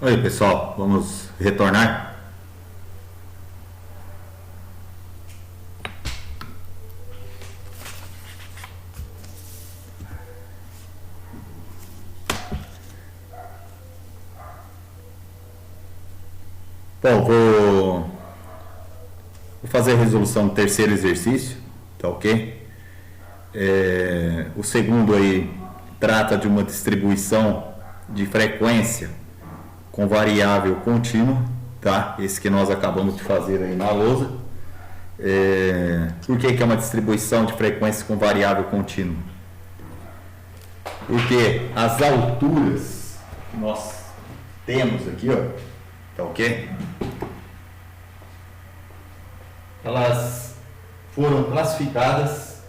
Oi, pessoal, vamos retornar. Bom, vou fazer a resolução do terceiro exercício, tá ok? O segundo aí trata de uma distribuição de frequência com variável contínua, tá? Esse que nós acabamos de fazer aí na lousa. Por que é uma distribuição de frequência com variável contínua? Porque as alturas que nós temos aqui, ó, tá ok? Elas foram classificadas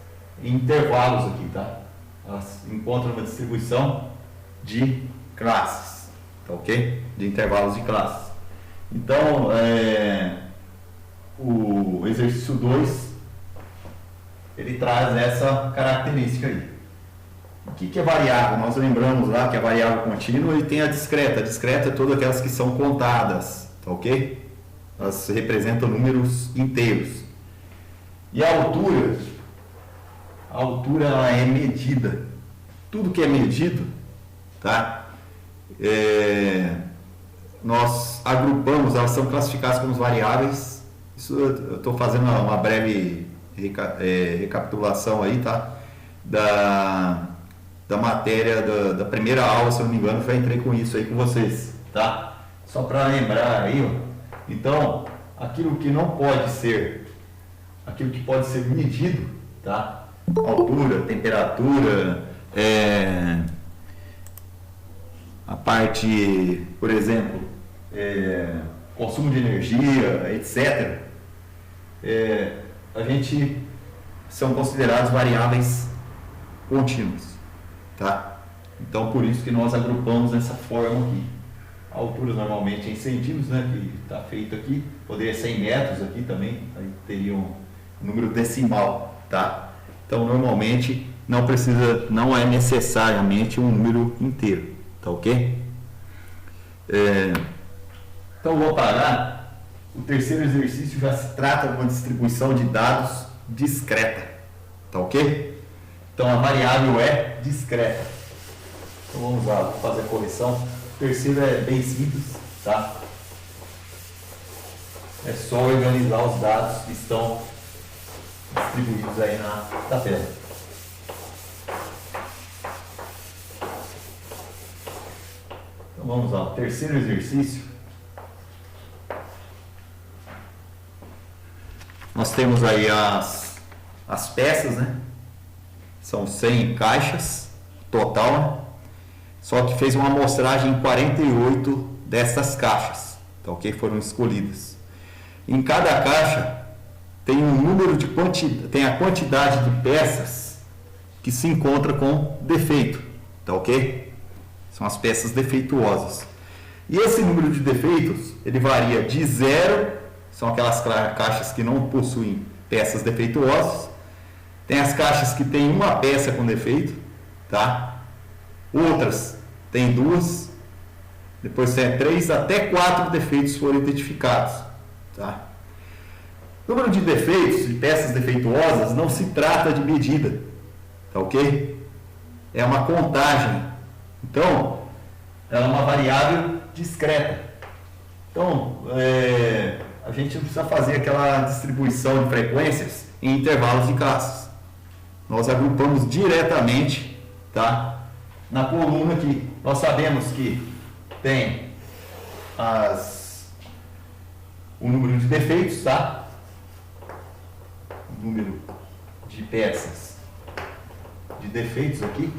em intervalos aqui, tá? Elas encontram uma distribuição de classes, tá ok? De intervalos de classes. Então, o exercício 2, ele traz essa característica aí. O que é variável? Nós lembramos lá que a variável contínua e tem a discreta. A discreta é todas aquelas que são contadas, tá ok? Elas representam números inteiros. E a altura ela é medida. Tudo que é medido, tá? Nós agrupamos, elas são classificadas como variáveis. Isso eu estou fazendo uma breve recapitulação aí, tá? Da matéria da primeira aula, se eu não me engano, já entrei com isso aí com vocês, tá? Só para lembrar aí, ó. Então, aquilo que não pode ser, aquilo que pode ser medido, tá? Altura, temperatura, a parte, por exemplo, consumo de energia, etc. A gente são considerados variáveis contínuas, tá? Então, por isso que nós agrupamos dessa forma aqui. A altura normalmente é em centímetros, né, que está feito aqui. Poderia ser em metros aqui também, aí teria um número decimal, tá? Então, normalmente não é necessariamente um número inteiro, tá ok? Então, vou parar. O terceiro exercício já se trata de uma distribuição de dados discreta, tá ok? Então, a variável é discreta. Então, vamos lá, vou fazer a correção. O terceiro é bem simples, tá? É só organizar os dados que estão distribuídos aí na tela. Então vamos lá, o terceiro exercício. Nós temos aí as peças, né? São 100 caixas total, né? Só que fez uma amostragem em 48 dessas caixas, tá ok? Foram escolhidas. Em cada caixa tem um número de tem a quantidade de peças que se encontra com defeito, tá ok? São as peças defeituosas. E esse número de defeitos, ele varia de 0, são aquelas caixas que não possuem peças defeituosas. Tem as caixas que tem uma peça com defeito, tá? Outras tem 2, depois tem 3, até 4 defeitos foram identificados, tá? O número de defeitos, de peças defeituosas, não se trata de medida, tá ok? É uma contagem. Então, ela é uma variável discreta. Então, a gente não precisa fazer aquela distribuição de frequências em intervalos de classes. Nós agrupamos diretamente, tá? Na coluna aqui. Nós sabemos que tem o número de defeitos, tá? O número de peças de defeitos aqui.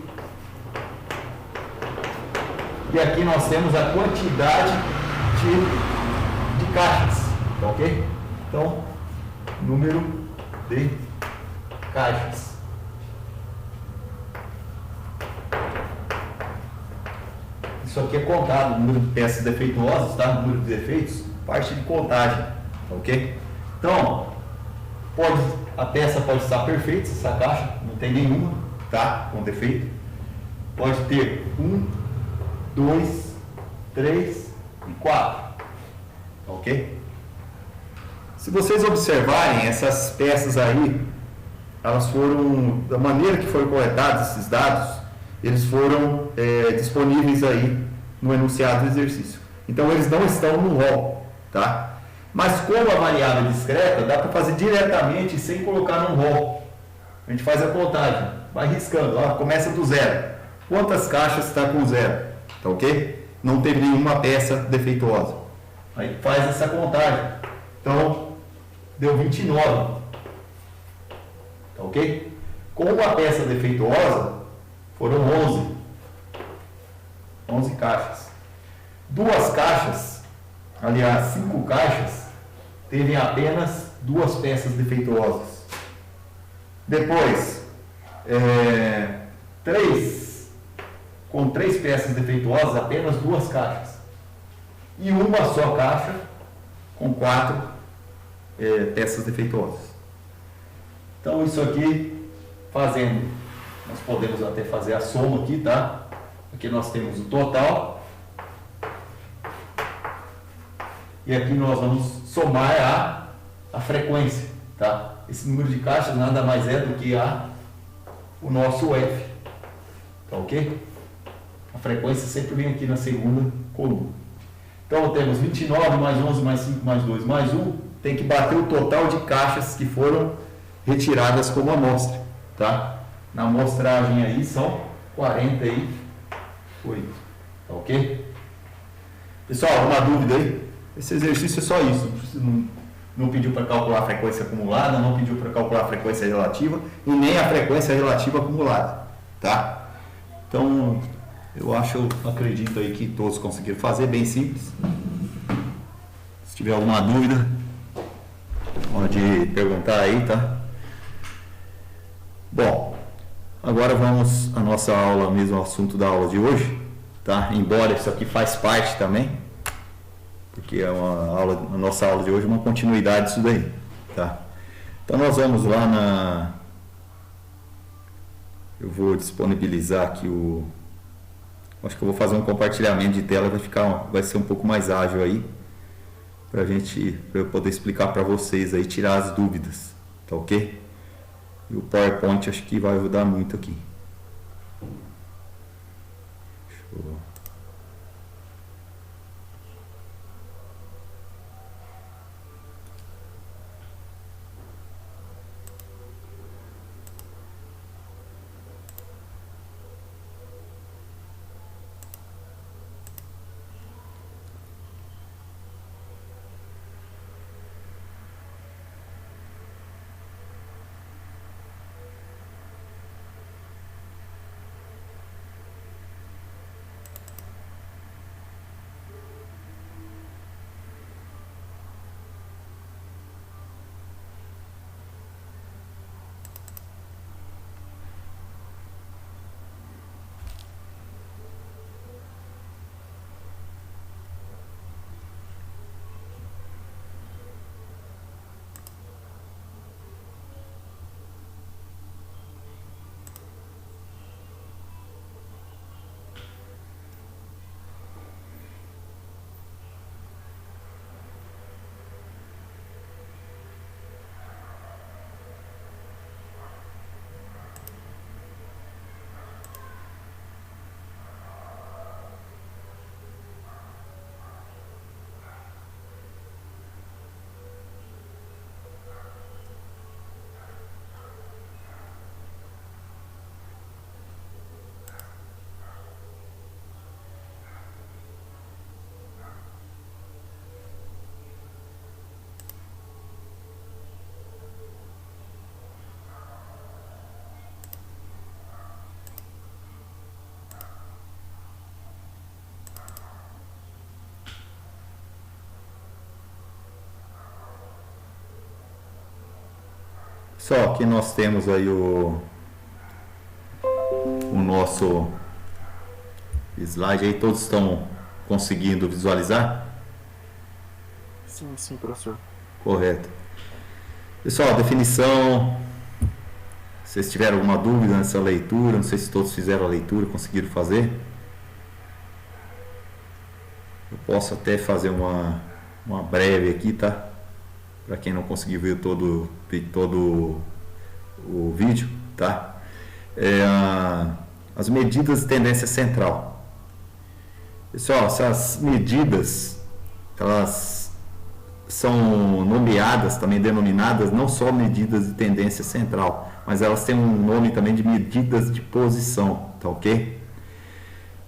E aqui nós temos a quantidade de caixas, tá ok? Então, número de caixas. Isso aqui é contado, o número de peças defeituosas, tá? O número de defeitos, parte de contagem, tá ok? Então, a peça pode estar perfeita, essa caixa, não tem nenhuma, tá? Com defeito. Pode ter 1, 2, 3 e 4. Ok? Se vocês observarem, essas peças aí, elas foram, da maneira que foram coletados esses dados, eles foram disponíveis aí no enunciado do exercício. Então, eles não estão no rol, tá? Mas como a variável é discreta, dá para fazer diretamente sem colocar no rol. A gente faz a contagem, vai riscando, ó, começa do zero. Quantas caixas está com zero? Tá ok? Não teve nenhuma peça defeituosa. Aí faz essa contagem. Então, deu 29. Tá ok? Com uma peça defeituosa, foram 11 caixas. 2 caixas, aliás, 5 caixas, teve apenas 2 peças defeituosas. Depois, 3 peças defeituosas, apenas 2 caixas. E uma só caixa com 4 peças defeituosas. Então, isso aqui, fazendo, nós podemos até fazer a soma aqui, tá? Aqui nós temos o total. E aqui nós vamos somar a frequência, tá? Esse número de caixas nada mais é do que o nosso F, tá ok? A frequência sempre vem aqui na segunda coluna. Então temos 29 mais 11 mais 5 mais 2 mais 1, tem que bater o total de caixas que foram retiradas como amostra, tá? Na amostragem aí são 48, tá ok? Pessoal, uma dúvida aí? Esse exercício é só isso, não pediu para calcular a frequência acumulada, não pediu para calcular a frequência relativa e nem a frequência relativa acumulada, tá? Então, eu acredito aí que todos conseguiram fazer, bem simples. Se tiver alguma dúvida, pode perguntar aí, tá? Bom, agora vamos à nossa aula, mesmo ao assunto da aula de hoje, tá? Embora isso aqui faz parte também, porque a nossa aula de hoje é uma continuidade disso daí, tá? Então nós vamos lá eu vou disponibilizar aqui acho que eu vou fazer um compartilhamento de tela, vai ser um pouco mais ágil aí, pra eu poder explicar para vocês aí, tirar as dúvidas, tá ok? E o PowerPoint acho que vai ajudar muito aqui. Deixa eu... Só que nós temos aí o nosso slide aí, todos estão conseguindo visualizar? Sim, professor. Correto. Pessoal, definição, se vocês tiveram alguma dúvida nessa leitura, não sei se todos fizeram a leitura, conseguiram fazer. Eu posso até fazer uma breve aqui, tá? Para quem não conseguiu ver todo o vídeo, tá? As medidas de tendência central. Pessoal, essas medidas, elas são nomeadas, também denominadas, não só medidas de tendência central, mas elas têm um nome também de medidas de posição, tá ok?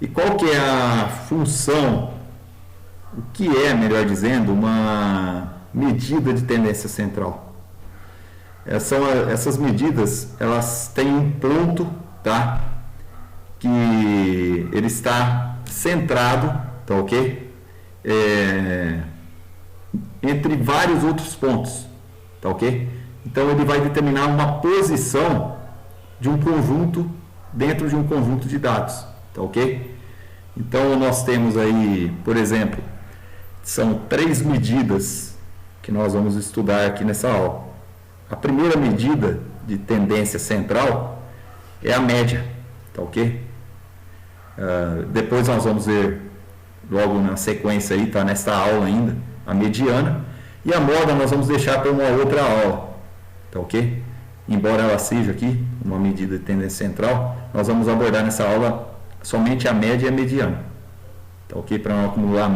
E qual que é a função, o que é, melhor dizendo, uma medida de tendência central? Essas medidas, elas têm um ponto, tá? Que ele está centrado, tá ok? Entre vários outros pontos, tá ok? Então ele vai determinar uma posição de um conjunto dentro de um conjunto de dados, tá ok? Então nós temos aí, por exemplo, são 3 medidas que nós vamos estudar aqui nessa aula. A primeira medida de tendência central é a média, tá ok? Depois nós vamos ver logo na sequência aí, tá nesta aula ainda, a mediana, e a moda nós vamos deixar para uma outra aula, tá ok? Embora ela seja aqui uma medida de tendência central, nós vamos abordar nessa aula somente a média e a mediana, tá ok? Para não acumular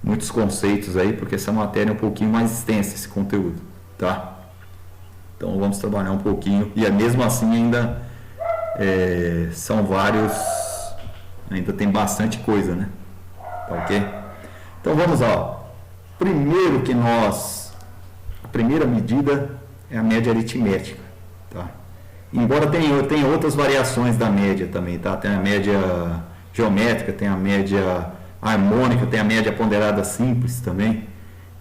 muitos conceitos aí, porque essa matéria é um pouquinho mais extensa, esse conteúdo, tá? Então vamos trabalhar um pouquinho, e mesmo assim ainda são vários, ainda tem bastante coisa, né? Tá ok? Então vamos lá. Primeiro a primeira medida é a média aritmética, tá? Embora tenha outras variações da média também, tá? Tem a média geométrica, tem a média harmônica, tem a média ponderada simples também,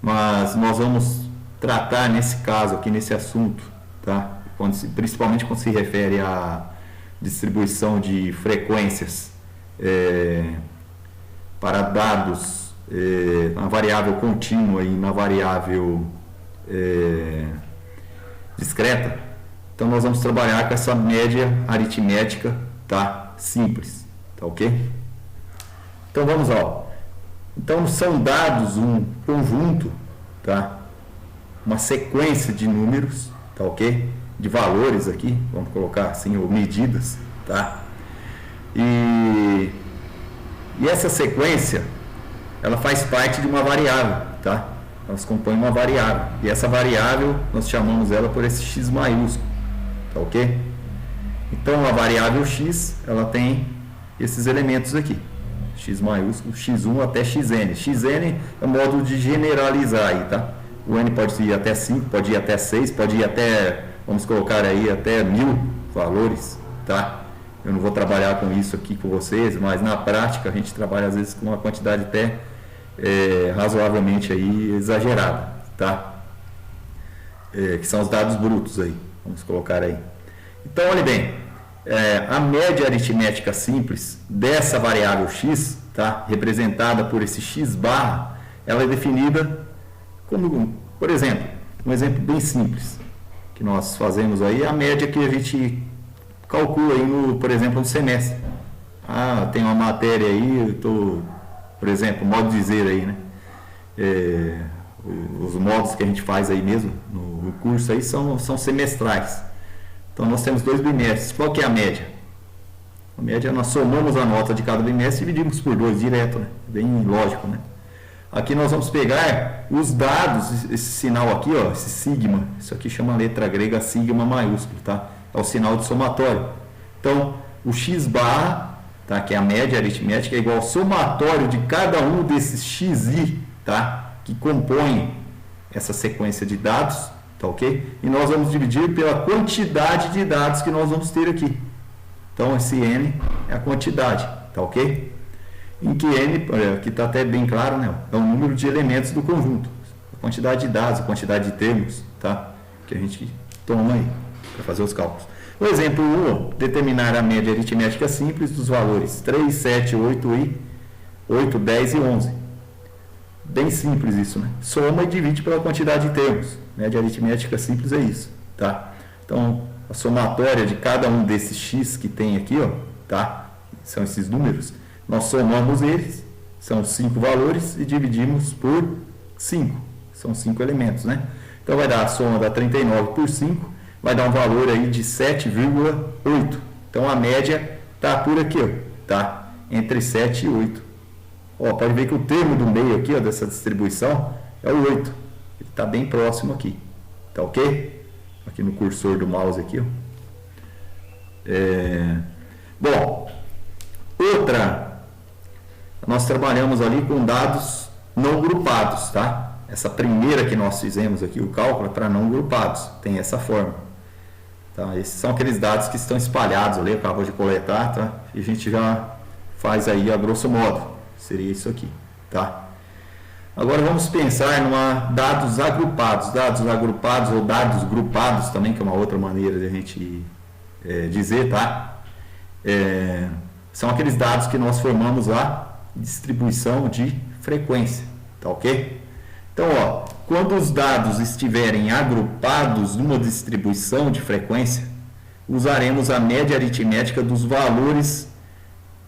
mas nós vamos tratar nesse caso aqui, nesse assunto, tá? Principalmente quando se refere à distribuição de frequências para dados na variável contínua e na variável discreta. Então nós vamos trabalhar com essa média aritmética, tá? Simples, tá ok? Então vamos lá. Então são dados um conjunto, tá? Uma sequência de números, tá ok? De valores aqui, vamos colocar assim, ou medidas, tá? E essa sequência, ela faz parte de uma variável, tá? Elas compõem uma variável. E essa variável, nós chamamos ela por esse x maiúsculo, tá ok? Então a variável x, ela tem esses elementos aqui. X maiúsculo, x1 até xn. Xn é o modo de generalizar aí, tá? O n pode ir até 5, pode ir até 6, pode ir até, vamos colocar aí, até 1000 valores, tá? Eu não vou trabalhar com isso aqui com vocês, mas na prática a gente trabalha às vezes com uma quantidade até razoavelmente aí exagerada, tá? Que são os dados brutos aí, vamos colocar aí. Então, olha bem, a média aritmética simples dessa variável x, tá? Representada por esse x barra, ela é definida como, por exemplo, um exemplo bem simples que nós fazemos aí, a média que a gente calcula aí, por exemplo, no semestre. Tem uma matéria aí, por exemplo, modo de dizer aí, né? Os modos que a gente faz aí mesmo no curso aí são semestrais. Então nós temos 2 bimestres. Qual que é a média? A média, nós somamos a nota de cada bimestre e dividimos por 2 direto, né? Bem lógico, né? Aqui nós vamos pegar os dados, esse sinal aqui, ó, esse sigma, isso aqui chama letra grega sigma maiúsculo, tá? É o sinal de somatório. Então, o x barra, tá? Que é a média aritmética, é igual ao somatório de cada um desses xi, tá? Que compõem essa sequência de dados, tá ok? E nós vamos dividir pela quantidade de dados que nós vamos ter aqui. Então, esse n é a quantidade, tá ok? Em que n, aqui está até bem claro, né? É o número de elementos do conjunto, a quantidade de dados, a quantidade de termos, tá? Que a gente toma aí para fazer os cálculos. O exemplo 1, determinar a média aritmética simples dos valores 3, 7, 8, 10 e 11. Bem simples isso, né? Soma e divide pela quantidade de termos. Média aritmética simples é isso, tá? Então, a somatória de cada um desses x que tem aqui, ó, tá? São esses números. Nós somamos eles São 5 valores e dividimos por 5. São 5 elementos, né? Então vai dar a soma da 39 por 5, vai dar um valor aí de 7,8. Então a média está por aqui, ó, tá? Entre 7 e 8. Ó, pode ver que o termo do meio aqui, ó, dessa distribuição é o 8. Ele está bem próximo aqui. Tá ok? Aqui no cursor do mouse aqui, ó. Bom, outra, nós trabalhamos ali com dados não grupados, tá? Essa primeira que nós fizemos aqui, o cálculo é para não grupados, tem essa forma. Tá? Esses são aqueles dados que estão espalhados ali, acabou de coletar, tá? E a gente já faz aí a grosso modo, seria isso aqui, tá? Agora vamos pensar em dados agrupados ou dados grupados também, que é uma outra maneira de a gente dizer, tá? São aqueles dados que nós formamos a distribuição de frequência, tá ok? Então, ó, quando os dados estiverem agrupados numa distribuição de frequência, usaremos a média aritmética dos valores,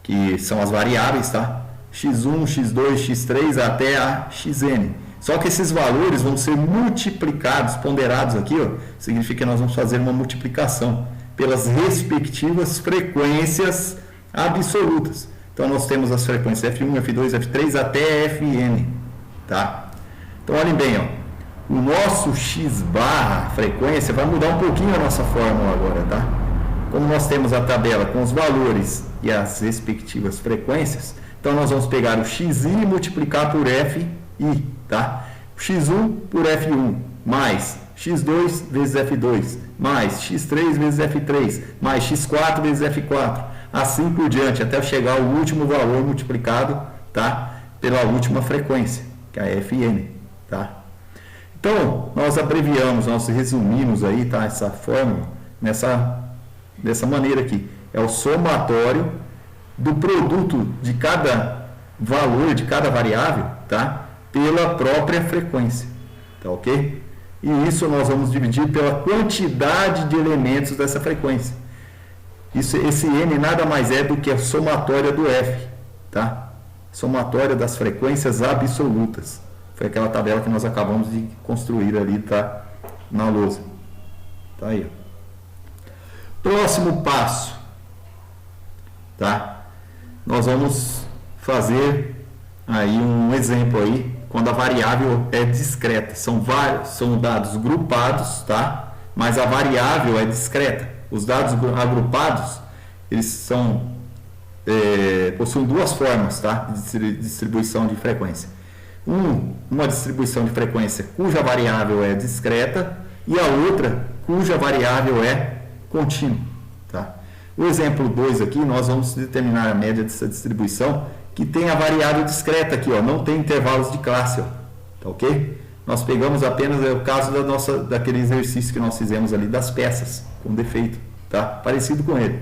que são as variáveis, tá? x1, x2, x3 até a xn. Só que esses valores vão ser multiplicados, ponderados aqui, ó, significa que nós vamos fazer uma multiplicação pelas respectivas frequências absolutas. Então nós temos as frequências F1, F2, F3 até Fn, tá? Então olhem bem, ó, o nosso x barra frequência vai mudar um pouquinho a nossa fórmula agora, tá? Como nós temos a tabela com os valores e as respectivas frequências, então nós vamos pegar o xi e multiplicar por fi, tá? x1 por f1 mais x2 vezes f2 mais x3 vezes f3 mais x4 vezes f4, assim por diante, até chegar ao último valor multiplicado, tá? Pela última frequência, que é a fn, tá? Então, nós abreviamos, nós resumimos aí, tá? Essa fórmula dessa maneira aqui. É o somatório do produto de cada valor, de cada variável, tá? Pela própria frequência, tá ok? E isso nós vamos dividir pela quantidade de elementos dessa frequência. Esse n nada mais é do que a somatória do f, tá? Somatória das frequências absolutas. Foi aquela tabela que nós acabamos de construir ali, tá? Na lousa. Tá aí, ó. Próximo passo, tá? Nós vamos fazer aí um exemplo aí, quando a variável é discreta. São dados grupados, tá? Mas a variável é discreta. Os dados agrupados, eles possuem duas formas, tá? De distribuição de frequência. Uma distribuição de frequência cuja variável é discreta e a outra cuja variável é contínua, tá? O exemplo 2 aqui, nós vamos determinar a média dessa distribuição que tem a variável discreta aqui, ó, não tem intervalos de classe, ó, tá ok? Nós pegamos apenas o caso daquele exercício que nós fizemos ali das peças com defeito, tá? Parecido com ele.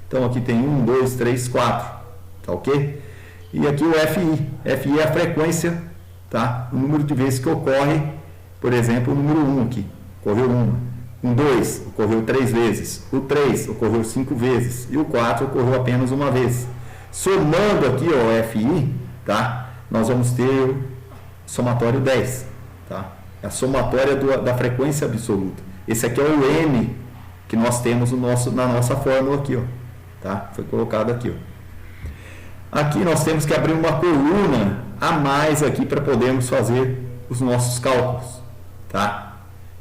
Então aqui tem 1, 2, 3, 4, tá ok? E aqui o FI. FI é a frequência, tá? O número de vezes que ocorre, por exemplo, o número 1 aqui, ocorreu 1. O 2 ocorreu 3 vezes, o 3 ocorreu 5 vezes e o 4 ocorreu apenas uma vez. Somando aqui o FI, tá? Nós vamos ter o somatório 10, tá? É a somatória da frequência absoluta. Esse aqui é o M que nós temos na nossa fórmula aqui, ó, tá? Foi colocado aqui, ó. Aqui nós temos que abrir uma coluna a mais aqui para podermos fazer os nossos cálculos, tá?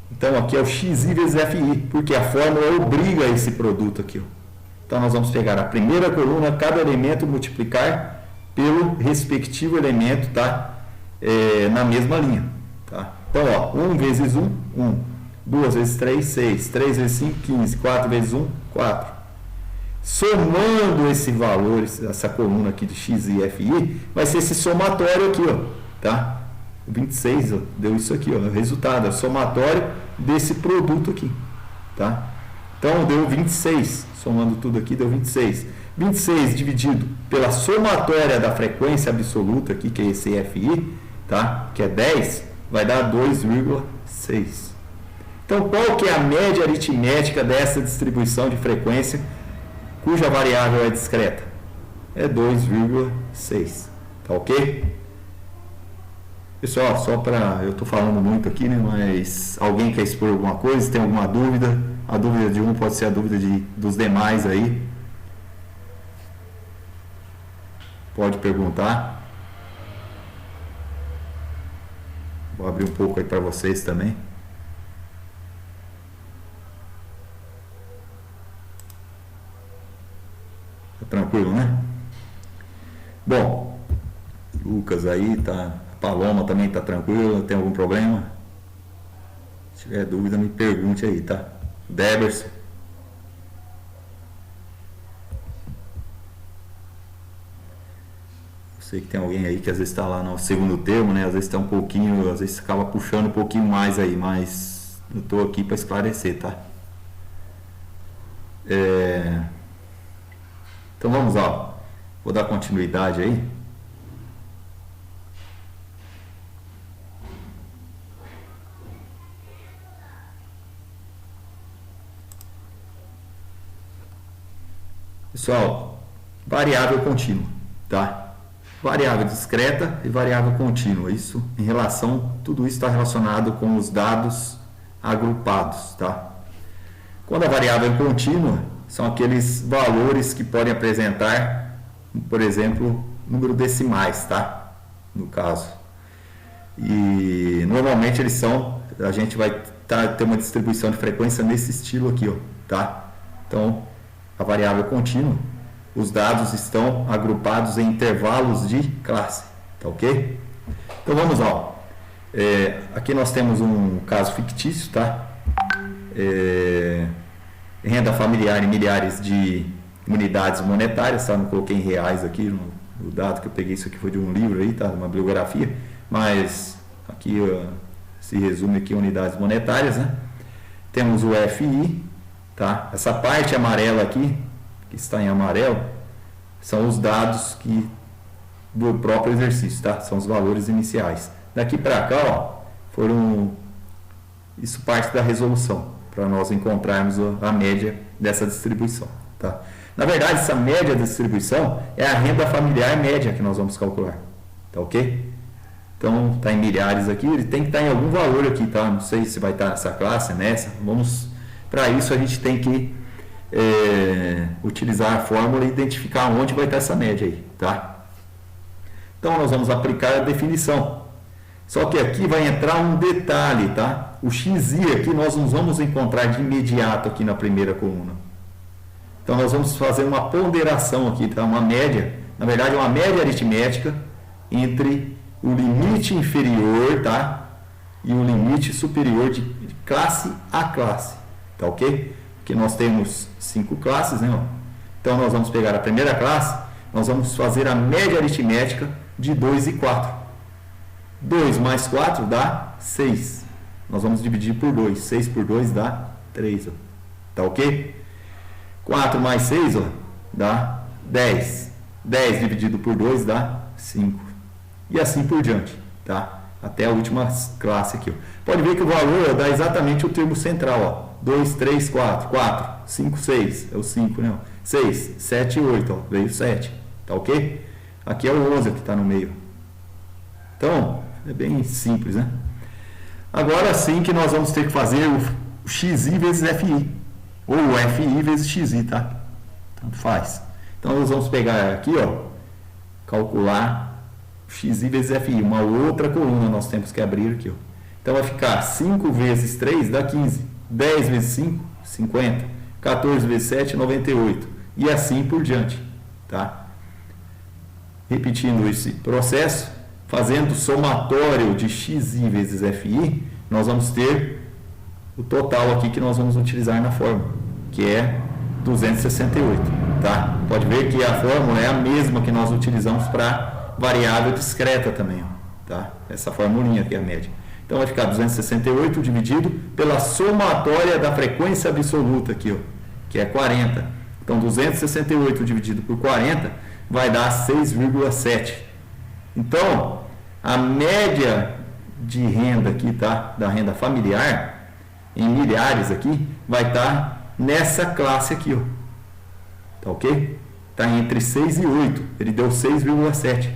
Então aqui é o xi vezes fi, porque a fórmula obriga esse produto aqui, ó. Então nós vamos pegar a primeira coluna, cada elemento multiplicar pelo respectivo elemento, tá? Na mesma linha, tá? Então, ó, 1 vezes 1, 1. 2 vezes 3, 6. 3 vezes 5, 15. 4 vezes 1, 4. Somando esse valor, essa coluna aqui de x e fi, vai ser esse somatório aqui, ó, tá? 26, ó, deu isso aqui, ó, o resultado, é o somatório desse produto aqui, tá? Então, deu 26, somando tudo aqui, deu 26. 26 dividido pela somatória da frequência absoluta aqui, que é esse FI, tá? Que é 10, vai dar 2,6. Então, qual que é a média aritmética dessa distribuição de frequência cuja variável é discreta? É 2,6. Tá ok? Pessoal, só para... eu estou falando muito aqui, né? Mas alguém quer expor alguma coisa? Tem alguma dúvida? A dúvida de um pode ser a dúvida dos demais aí. Pode perguntar. Vou abrir um pouco aí para vocês também. Tá tranquilo, né? Bom, Lucas aí tá... Paloma também tá tranquila, tem algum problema? Se tiver dúvida, me pergunte aí, tá? Deberson. Eu sei que tem alguém aí que às vezes está lá no segundo termo, né? Às vezes tá um pouquinho, às vezes acaba puxando um pouquinho mais aí, mas eu tô aqui para esclarecer, tá? Então vamos lá, vou dar continuidade aí. Pessoal, variável contínua, tá? Variável discreta e variável contínua. Isso em relação, tudo isso está relacionado com os dados agrupados, tá? Quando a variável é contínua, são aqueles valores que podem apresentar, por exemplo, número decimais, tá? No caso. E normalmente eles são, a gente vai ter uma distribuição de frequência nesse estilo aqui, ó, tá? Então, a variável contínua, os dados estão agrupados em intervalos de classe, tá ok? Então vamos lá. Aqui nós temos um caso fictício, tá? Renda familiar em milhares de unidades monetárias, tá? Não coloquei em reais aqui, no dado que eu peguei, isso aqui foi de um livro aí, tá? Uma bibliografia, mas aqui se resume aqui unidades monetárias, né? Temos o FI. Tá? Essa parte amarela aqui, que está em amarelo, são os dados do próprio exercício, tá? São os valores iniciais. Daqui para cá, ó, isso parte da resolução, para nós encontrarmos a média dessa distribuição. Tá? Na verdade, essa média da distribuição é a renda familiar média que nós vamos calcular. Tá ok? Então, está em milhares aqui, ele tem que estar em algum valor aqui, tá? Não sei se vai estar nessa classe, nessa. Para isso a gente tem que utilizar a fórmula e identificar onde vai estar essa média aí, tá? Então nós vamos aplicar a definição. Só que aqui vai entrar um detalhe, tá? O xi aqui nós não vamos encontrar de imediato aqui na primeira coluna. Então nós vamos fazer uma ponderação aqui, tá? Uma média, na verdade uma média aritmética entre o limite inferior, tá? E o limite superior de classe a classe. Tá ok? Porque nós temos 5 classes, né? Então nós vamos pegar a primeira classe, nós vamos fazer a média aritmética de 2 e 4. 2 mais 4 dá 6. Nós vamos dividir por 2. 6 por 2 dá 3. Ó. Tá ok? 4 mais 6 ó, dá 10. 10 dividido por 2 dá 5. E assim por diante. Tá? Até a última classe aqui. Ó. Pode ver que o valor dá exatamente o termo central. Ó. 2, 3, 4, 4, 5, 6, é o 5, né? 6, 7 e 8, ó, veio 7, tá ok? Aqui é o 11 que está no meio. Então, é bem simples, né? Agora sim que nós vamos ter que fazer o xi vezes fi, ou o fi vezes xi, tá? Tanto faz. Então, nós vamos pegar aqui, ó, calcular xi vezes fi, uma outra coluna nós temos que abrir aqui, ó. Então, vai ficar 5 vezes 3 dá 15. 10 vezes 5, 50. 14 vezes 7, 98. E assim por diante. Tá? Repetindo esse processo, fazendo somatório de xi vezes fi, nós vamos ter o total aqui que nós vamos utilizar na fórmula, que é 268. Tá? Pode ver que a fórmula é a mesma que nós utilizamos para variável discreta também. Ó. Tá? Essa formulinha aqui é a média. Então vai ficar 268 dividido pela somatória da frequência absoluta aqui, ó, que é 40. Então 268 dividido por 40 vai dar 6,7. Então a média de renda aqui, tá? Da renda familiar em milhares aqui vai estar nessa classe aqui, ó. Tá ok? Está entre 6 e 8. Ele deu 6,7.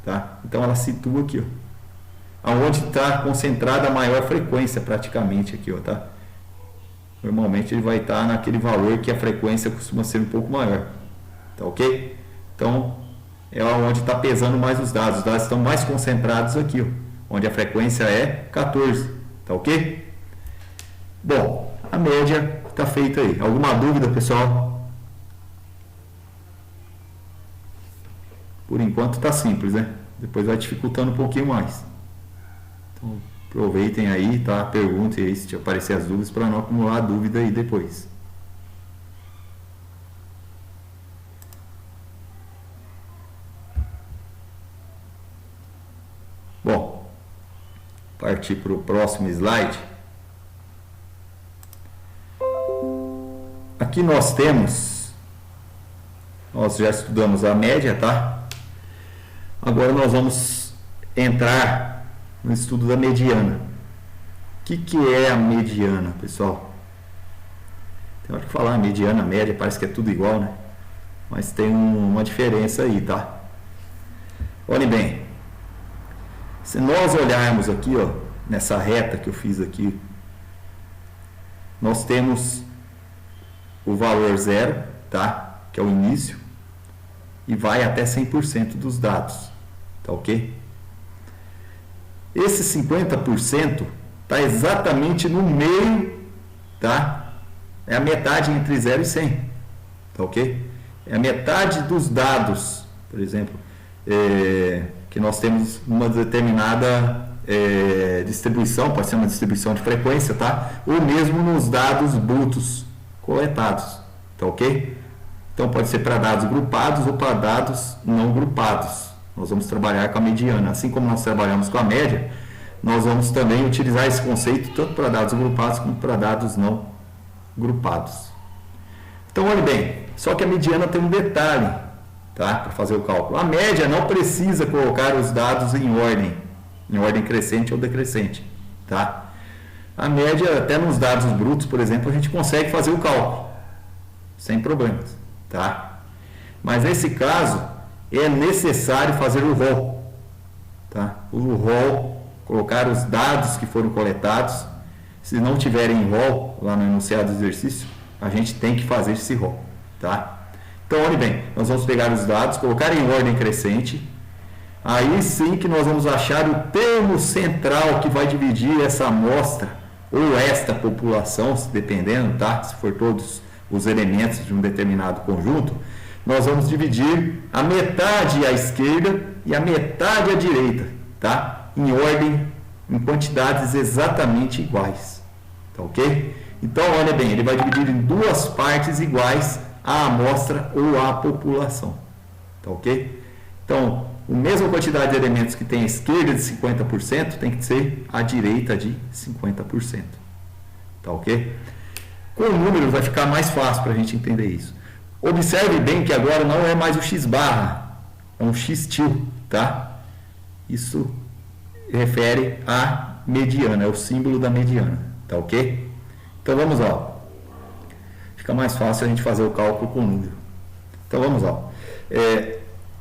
tá? Então ela situa aqui, ó, aonde está concentrada a maior frequência praticamente aqui, ó, tá? Normalmente ele vai estar naquele valor que a frequência costuma ser um pouco maior, tá ok? Então é onde está pesando mais os dados estão mais concentrados aqui, ó, onde a frequência é 14, tá ok? Bom, a média está feita aí. Alguma dúvida, pessoal? Por enquanto está simples, né? Depois vai dificultando um pouquinho mais. Então, aproveitem aí, tá? Perguntem aí se te aparecer as dúvidas para não acumular dúvida aí depois. Bom, partir para o próximo slide. Aqui nós já estudamos a média, tá? Agora nós vamos entrar no estudo da mediana. O que é a mediana, pessoal? Tem hora que falar a mediana, a média, parece que é tudo igual, né? Mas tem uma diferença aí, tá? Olhem bem. Se nós olharmos aqui, ó, nessa reta que eu fiz aqui, nós temos o valor 0, tá? Que é o início, e vai até 100% dos dados, tá ok? Esse 50% está exatamente no meio, tá? É a metade entre 0 e 100, tá ok? É a metade dos dados, por exemplo, que nós temos uma determinada distribuição, pode ser uma distribuição de frequência, tá? Ou mesmo nos dados brutos coletados, tá ok? Então pode ser para dados grupados ou para dados não grupados. Nós vamos trabalhar com a mediana, assim como nós trabalhamos com a média, nós vamos também utilizar esse conceito tanto para dados grupados como para dados não grupados. Então olhe bem, só que a mediana tem um detalhe, tá? Para fazer o cálculo. A média não precisa colocar os dados em ordem crescente ou decrescente, tá? A média, até nos dados brutos, por exemplo, a gente consegue fazer o cálculo, sem problemas, tá? Mas nesse caso, é necessário fazer o rol, tá? O rol, colocar os dados que foram coletados. Se não tiverem rol lá no enunciado do exercício, a gente tem que fazer esse rol, tá? Então, olhe bem, nós vamos pegar os dados, colocar em ordem crescente. Aí sim que nós vamos achar o termo central que vai dividir essa amostra ou esta população, dependendo, tá? Se for todos os elementos de um determinado conjunto, nós vamos dividir a metade à esquerda e a metade à direita, tá? Em ordem, em quantidades exatamente iguais, tá ok? Então, olha bem, ele vai dividir em duas partes iguais a amostra ou a população, tá ok? Então, a mesma quantidade de elementos que tem à esquerda de 50% tem que ser à direita de 50%. Tá ok? Com números vai ficar mais fácil para a gente entender isso. Observe bem que agora não é mais o x barra, é um x til, tá? Isso refere à mediana, é o símbolo da mediana, tá ok? Então vamos lá. Fica mais fácil a gente fazer o cálculo com número. Então vamos lá.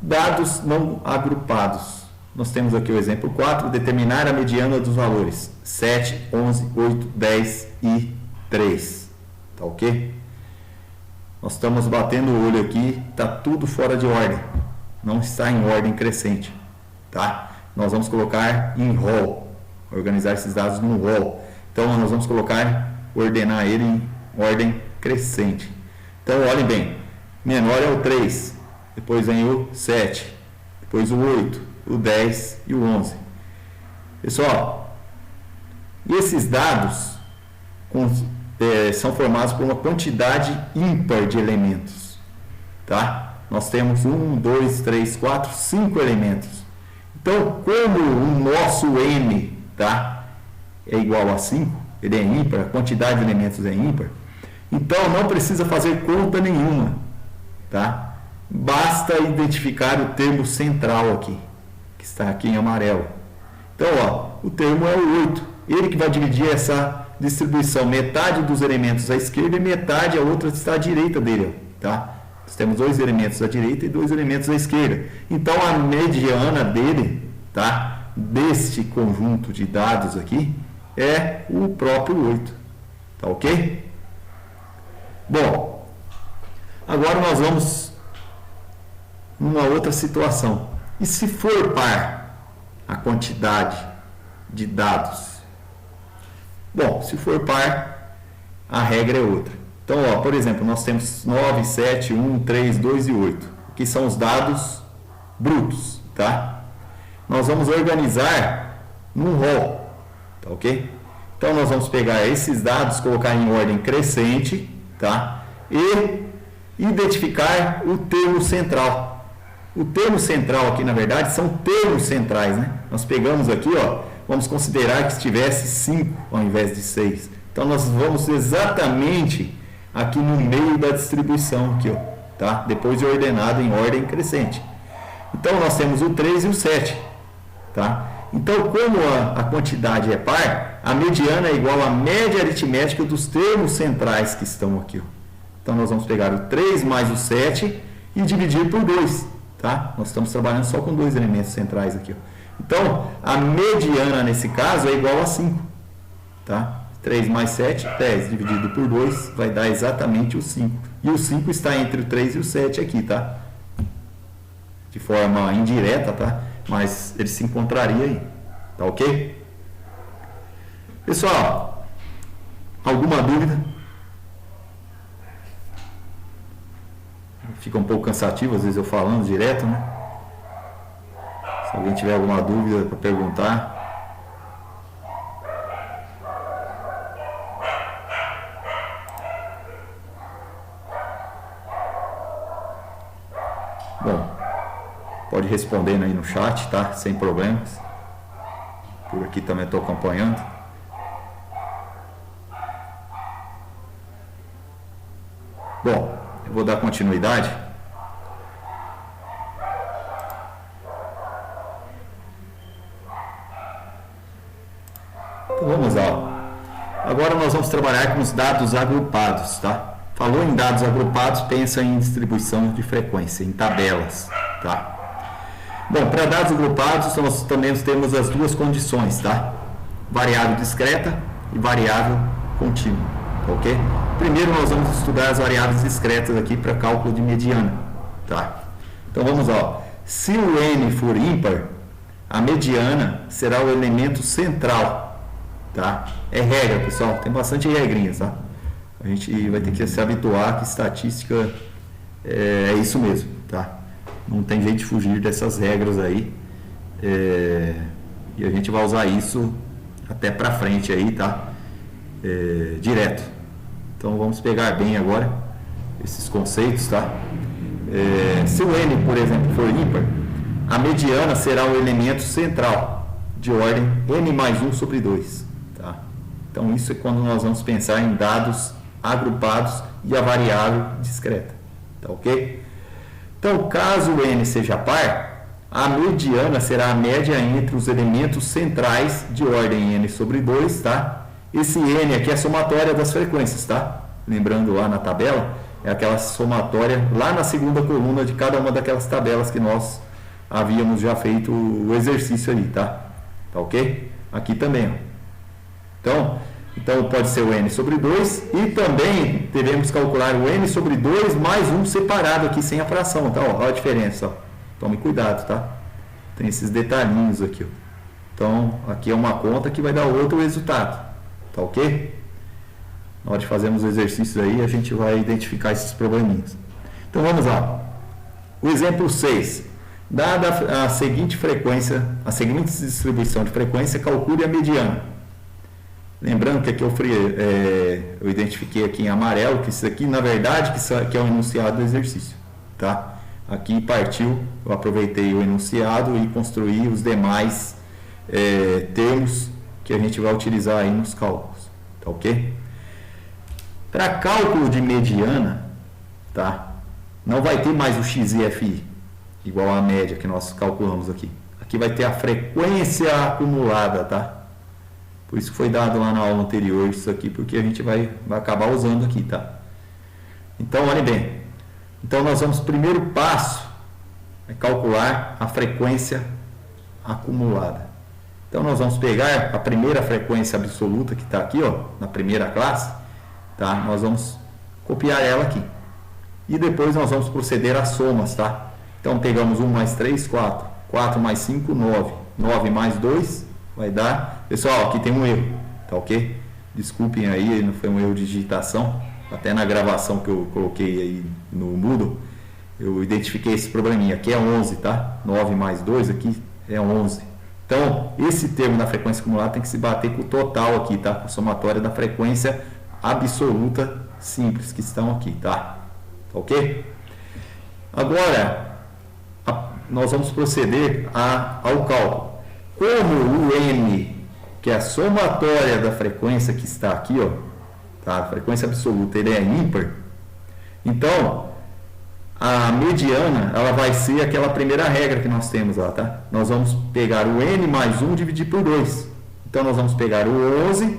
Dados não agrupados. Nós temos aqui o exemplo 4, determinar a mediana dos valores 7, 11, 8, 10 e 3. Tá ok? Nós estamos batendo o olho aqui, está tudo fora de ordem. Não está em ordem crescente. Tá? Nós vamos colocar em rol, organizar esses dados no rol. Então nós vamos ordenar ele em ordem crescente. Então olhem bem, menor é o 3. Depois vem o 7, depois o 8, o 10 e o 11. Pessoal, esses dados são formados por uma quantidade ímpar de elementos, tá? Nós temos 1, 2, 3, 4, 5 elementos. Então, como o nosso M, tá, é igual a 5, ele é ímpar, a quantidade de elementos é ímpar, então não precisa fazer conta nenhuma, tá? Basta identificar o termo central aqui, que está aqui em amarelo. Então, ó, o termo é o 8. Ele que vai dividir essa distribuição, metade dos elementos à esquerda e metade a outra está à direita dele, ó, tá? Nós temos dois elementos à direita e dois elementos à esquerda. Então, a mediana dele, tá? Deste conjunto de dados aqui, é o próprio 8. Tá ok? Bom, agora nós vamos numa outra situação. E se for par a quantidade de dados? Bom, se for par, a regra é outra. Então, ó, por exemplo, nós temos 9, 7, 1, 3, 2 e 8, que são os dados brutos, tá? Nós vamos organizar num rol, tá ok? Então, nós vamos pegar esses dados, colocar em ordem crescente, tá? E identificar o termo central. O termo central aqui, na verdade, são termos centrais, né? Nós pegamos aqui, ó, vamos considerar que tivesse 5 ao invés de 6. Então, nós vamos exatamente aqui no meio da distribuição, aqui, ó, tá? Depois de ordenado em ordem crescente. Então, nós temos o 3 e o 7, tá? Então, como a quantidade é par, a mediana é igual à média aritmética dos termos centrais que estão aqui, ó. Então, nós vamos pegar o 3 mais o 7 e dividir por 2, tá? Nós estamos trabalhando só com dois elementos centrais aqui, ó. Então, a mediana nesse caso é igual a 5, tá? 3 mais 7, 10 dividido por 2 vai dar exatamente o 5. E o 5 está entre o 3 e o 7 aqui, tá? De forma indireta, tá? Mas ele se encontraria aí, tá ok? Pessoal, alguma dúvida? Fica um pouco cansativo, às vezes eu falando direto, né? Se alguém tiver alguma dúvida para perguntar. Bom, pode respondendo aí no chat, tá? Sem problemas. Por aqui também estou acompanhando. Bom, eu vou dar continuidade. Então vamos lá. Agora nós vamos trabalhar com os dados agrupados, tá? Falou em dados agrupados, pensa em distribuição de frequência, em tabelas, tá? Bom, para dados agrupados, nós também temos as duas condições, tá? Variável discreta e variável contínua, ok? Primeiro nós vamos estudar as variáveis discretas aqui para cálculo de mediana, tá? Então vamos lá, ó. Se o n for ímpar, a mediana será o elemento central, tá? É regra, pessoal, tem bastante regrinhas, tá? A gente vai ter que se habituar que estatística é isso mesmo, tá? Não tem jeito de fugir dessas regras aí. E a gente vai usar isso até pra frente aí, tá? Direto. Então vamos pegar bem agora esses conceitos, tá? Se o n, por exemplo, for ímpar, a mediana será o elemento central de ordem n mais 1 sobre 2, tá? Então isso é quando nós vamos pensar em dados agrupados e a variável discreta, tá ok? Então, caso o n seja par, a mediana será a média entre os elementos centrais de ordem n sobre 2, tá? Esse n aqui é a somatória das frequências, tá? Lembrando lá na tabela, é aquela somatória lá na segunda coluna de cada uma daquelas tabelas que nós havíamos já feito o exercício ali, tá? Tá ok? Aqui também, ó. Então pode ser o n sobre 2 e também devemos calcular o n sobre 2 mais 1 separado aqui sem a fração, tá? Olha a diferença, ó. Tome cuidado, tá? Tem esses detalhinhos aqui, ó. Então aqui é uma conta que vai dar outro resultado, tá ok? Na hora de fazermos os exercícios aí a gente vai identificar esses probleminhas. Então vamos lá. O exemplo 6. Dada a seguinte frequência, a seguinte distribuição de frequência, calcule a mediana. Lembrando que aqui eu identifiquei aqui em amarelo, que isso aqui, na verdade, que é o enunciado do exercício, tá? Aqui partiu, eu aproveitei o enunciado e construí os demais termos que a gente vai utilizar aí nos cálculos, tá ok? Para cálculo de mediana, tá? Não vai ter mais o x e fi, igual à média que nós calculamos aqui. Aqui vai ter a frequência acumulada, tá? Por isso foi dado lá na aula anterior isso aqui, porque a gente vai acabar usando aqui, tá? Então, olhem bem. Então nós vamos, primeiro passo, é calcular a frequência acumulada. Então nós vamos pegar a primeira frequência absoluta que está aqui, ó, na primeira classe, tá? Nós vamos copiar ela aqui. E depois nós vamos proceder às somas, tá? Então pegamos 1 mais 3, 4. 4 mais 5, 9. 9 mais 2 vai dar... Pessoal, aqui tem um erro, tá ok? Desculpem aí, não foi um erro de digitação. Até na gravação que eu coloquei aí no Moodle, eu identifiquei esse probleminha. Aqui é 11, tá? 9 mais 2 aqui é 11. Então, esse termo da frequência acumulada tem que se bater com o total aqui, tá? Com a somatória da frequência absoluta simples que estão aqui, tá? Ok? Agora, nós vamos proceder ao cálculo. Como o n, que é a somatória da frequência que está aqui, ó, tá? A frequência absoluta, ele é ímpar. Então, a mediana, ela vai ser aquela primeira regra que nós temos lá, tá? Nós vamos pegar o n mais 1 dividir por 2. Então, nós vamos pegar o 11,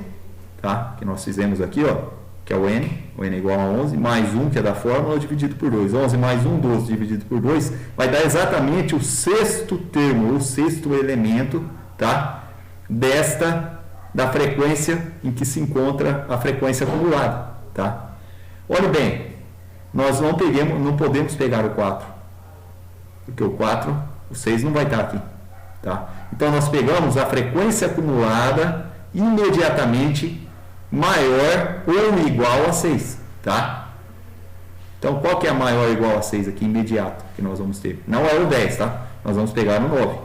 tá? Que nós fizemos aqui, ó, que é o n é igual a 11, mais 1, que é da fórmula, dividido por 2. 11 mais 1, 12, dividido por 2, vai dar exatamente o sexto termo, o sexto elemento, tá? Da frequência em que se encontra a frequência acumulada, tá? Olha bem, nós não podemos pegar o 4, porque o 6 não vai estar aqui, tá? Então, nós pegamos a frequência acumulada imediatamente maior ou igual a 6, tá? Então, qual que é a maior ou igual a 6 aqui, imediato, que nós vamos ter? Não é o 10, tá? Nós vamos pegar o 9,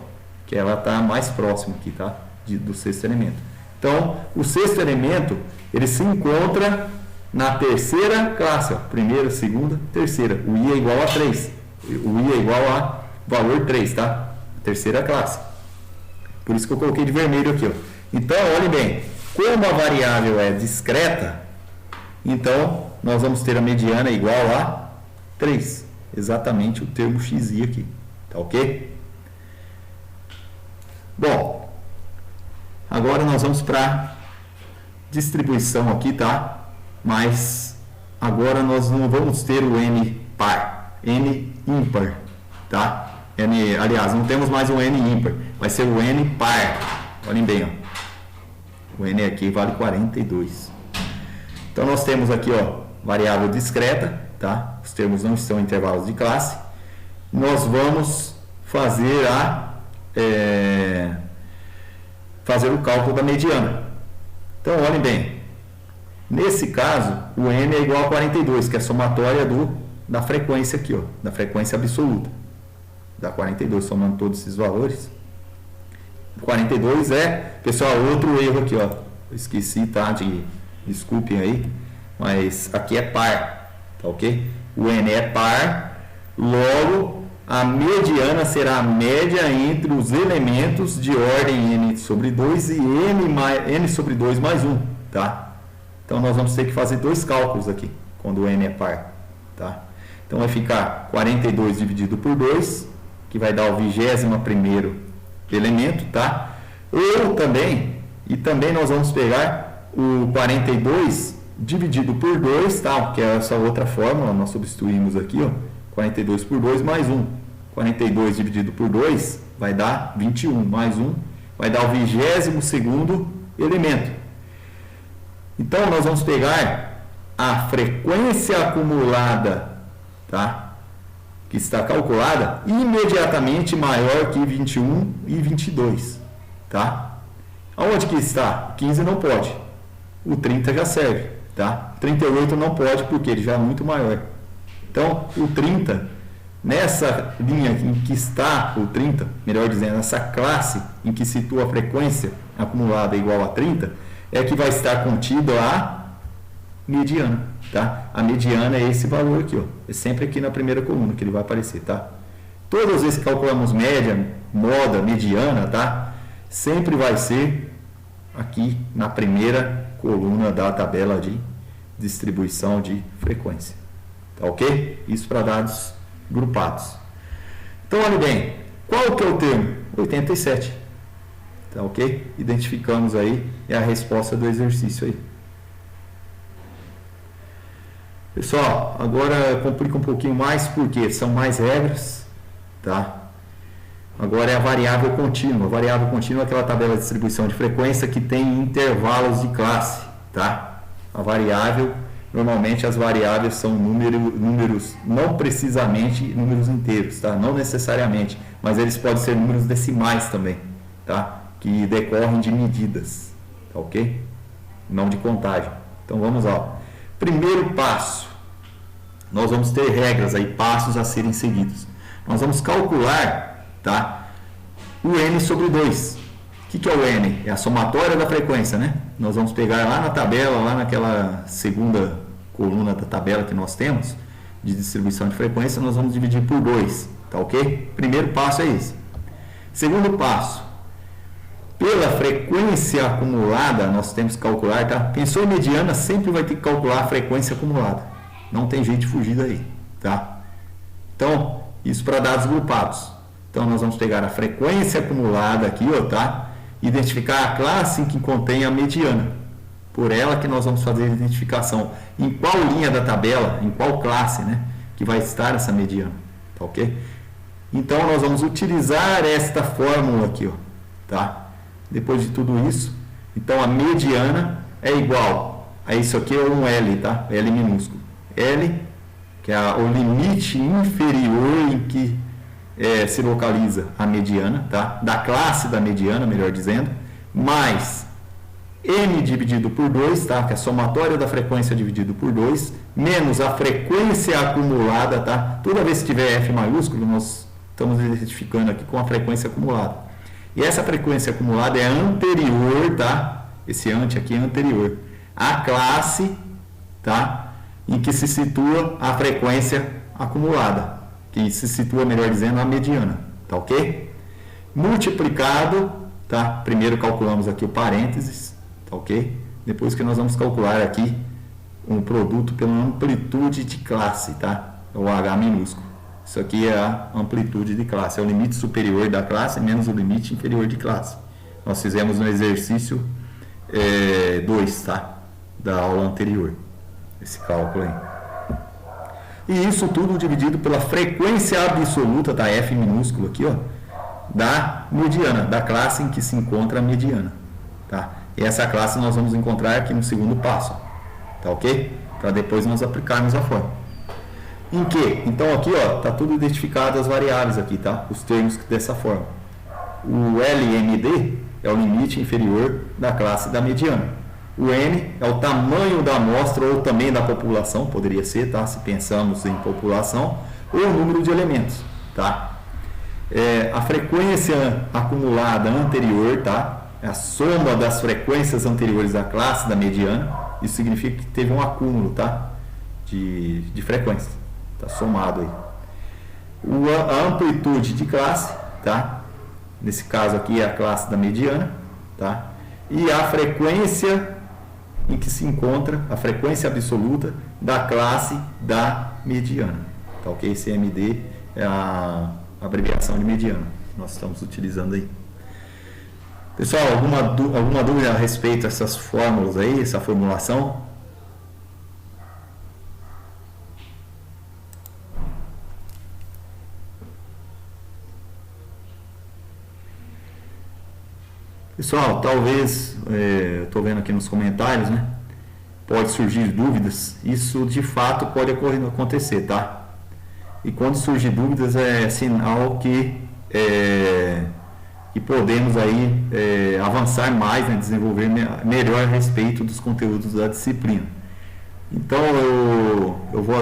que ela está mais próxima aqui, tá? Do sexto elemento. Então, o sexto elemento, ele se encontra na terceira classe, ó, primeira, segunda, terceira. O I é igual a 3. O I é igual a valor 3, tá? Terceira classe. Por isso que eu coloquei de vermelho aqui, ó. Então, olhem bem, como a variável é discreta, então nós vamos ter a mediana igual a 3. Exatamente o termo xi aqui, tá ok? Bom, agora nós vamos para distribuição aqui, tá? Mas agora nós não vamos ter o n par, n ímpar, tá? Aliás, não temos mais o n ímpar, vai ser o n par. Olhem bem, ó. O n aqui vale 42. Então nós temos aqui, ó, variável discreta, tá? Os termos não estão em intervalos de classe. Nós vamos fazer o cálculo da mediana. Então, olhem bem. Nesse caso, o n é igual a 42, que é a somatória da frequência aqui, ó, da frequência absoluta. Dá 42, somando todos esses valores. 42 pessoal, outro erro aqui, ó. Eu esqueci, tá? Desculpem aí, mas aqui é par, tá ok? O n é par, logo a mediana será a média entre os elementos de ordem n sobre 2 e n sobre 2 mais 1, tá? Então nós vamos ter que fazer dois cálculos aqui, quando o n é par, tá? Então vai ficar 42 dividido por 2, que vai dar o 21º elemento, tá? Ou também nós vamos pegar o 42 dividido por 2, tá? Que é essa outra fórmula, nós substituímos aqui, ó, 42 por 2 mais 1. 42 dividido por 2 vai dar 21, mais 1 vai dar o 22º elemento. Então, nós vamos pegar a frequência acumulada, tá? Que está calculada imediatamente maior que 21 e 22, tá? Aonde que está? 15 não pode. O 30 já serve, tá? 38 não pode porque ele já é muito maior. Então, o 30, nessa linha em que está o 30, melhor dizendo, nessa classe em que situa a frequência acumulada igual a 30, é que vai estar contida a mediana, tá? A mediana é esse valor aqui, ó. É sempre aqui na primeira coluna que ele vai aparecer, tá? Todas as vezes que calculamos média, moda, mediana, tá? Sempre vai ser aqui na primeira coluna da tabela de distribuição de frequência, tá ok? Isso para dados grupados. Então, olha bem, qual que é o termo? 87, tá ok? Identificamos aí, é a resposta do exercício aí. Pessoal, agora complica um pouquinho mais porque são mais regras, tá? Agora é a variável contínua. A variável contínua é aquela tabela de distribuição de frequência que tem intervalos de classe, tá? A variável, normalmente as variáveis são números, não precisamente números inteiros, tá? Não necessariamente, mas eles podem ser números decimais também, tá? Que decorrem de medidas, tá ok? Não de contagem. Então vamos lá. Primeiro passo, nós vamos ter regras aí, passos a serem seguidos. Nós vamos calcular, tá, o n sobre 2. O que é o n? É a somatória da frequência, né? Nós vamos pegar lá na tabela, lá naquela segunda coluna da tabela que nós temos, de distribuição de frequência, nós vamos dividir por 2, tá ok? Primeiro passo é esse. Segundo passo, pela frequência acumulada, nós temos que calcular, tá? Pensou em mediana, sempre vai ter que calcular a frequência acumulada. Não tem jeito de fugir daí, tá? Então, isso para dados grupados. Então, nós vamos pegar a frequência acumulada aqui, ó, tá? Identificar a classe que contém a mediana. Por ela que nós vamos fazer a identificação. Em qual linha da tabela, em qual classe, né? Que vai estar essa mediana, tá ok? Então, nós vamos utilizar esta fórmula aqui, ó, tá? Depois de tudo isso, então a mediana é igual a isso aqui, é um L, tá? L minúsculo. L, que é o limite inferior em que se localiza a mediana, tá? Da classe da mediana, melhor dizendo, mais n dividido por 2, tá? Que é a somatória da frequência dividido por 2, menos a frequência acumulada, tá? Toda vez que tiver F maiúsculo, nós estamos identificando aqui com a frequência acumulada. E essa frequência acumulada é anterior, tá? Esse ante aqui é anterior à classe, tá? Em que se situa a frequência acumulada, que se situa, melhor dizendo, a mediana, tá ok? Multiplicado, tá? Primeiro calculamos aqui o parênteses, tá ok? Depois que nós vamos calcular aqui um produto pela amplitude de classe, tá? O H minúsculo. Isso aqui é a amplitude de classe, é o limite superior da classe menos o limite inferior de classe. Nós fizemos no exercício 2, tá? Da aula anterior, esse cálculo aí. E isso tudo dividido pela frequência absoluta, tá? F minúsculo aqui, ó, da mediana, da classe em que se encontra a mediana, tá? E essa classe nós vamos encontrar aqui no segundo passo, tá ok? Para depois nós aplicarmos a fórmula. Em que? Então aqui, ó, tá tudo identificado as variáveis aqui, tá? Os termos dessa forma. O LMD é o limite inferior da classe da mediana. O N é o tamanho da amostra ou também da população, poderia ser, tá? Se pensamos em população, ou o número de elementos, tá? A frequência acumulada anterior, tá? É a soma das frequências anteriores da classe da mediana. Isso significa que teve um acúmulo, tá? De frequência. Está somado aí. A amplitude de classe, tá? Nesse caso aqui é a classe da mediana, tá? E a frequência em que se encontra, a frequência absoluta da classe da mediana, tá ok? Esse MD é a abreviação de mediana que nós estamos utilizando aí. Pessoal, alguma dúvida a respeito dessas fórmulas aí, essa formulação? Pessoal, talvez, estou vendo aqui nos comentários, né? Pode surgir dúvidas. Isso de fato pode acontecer, tá? E quando surgir dúvidas é sinal que podemos aí avançar mais, né? Desenvolver melhor a respeito dos conteúdos da disciplina. Então eu vou,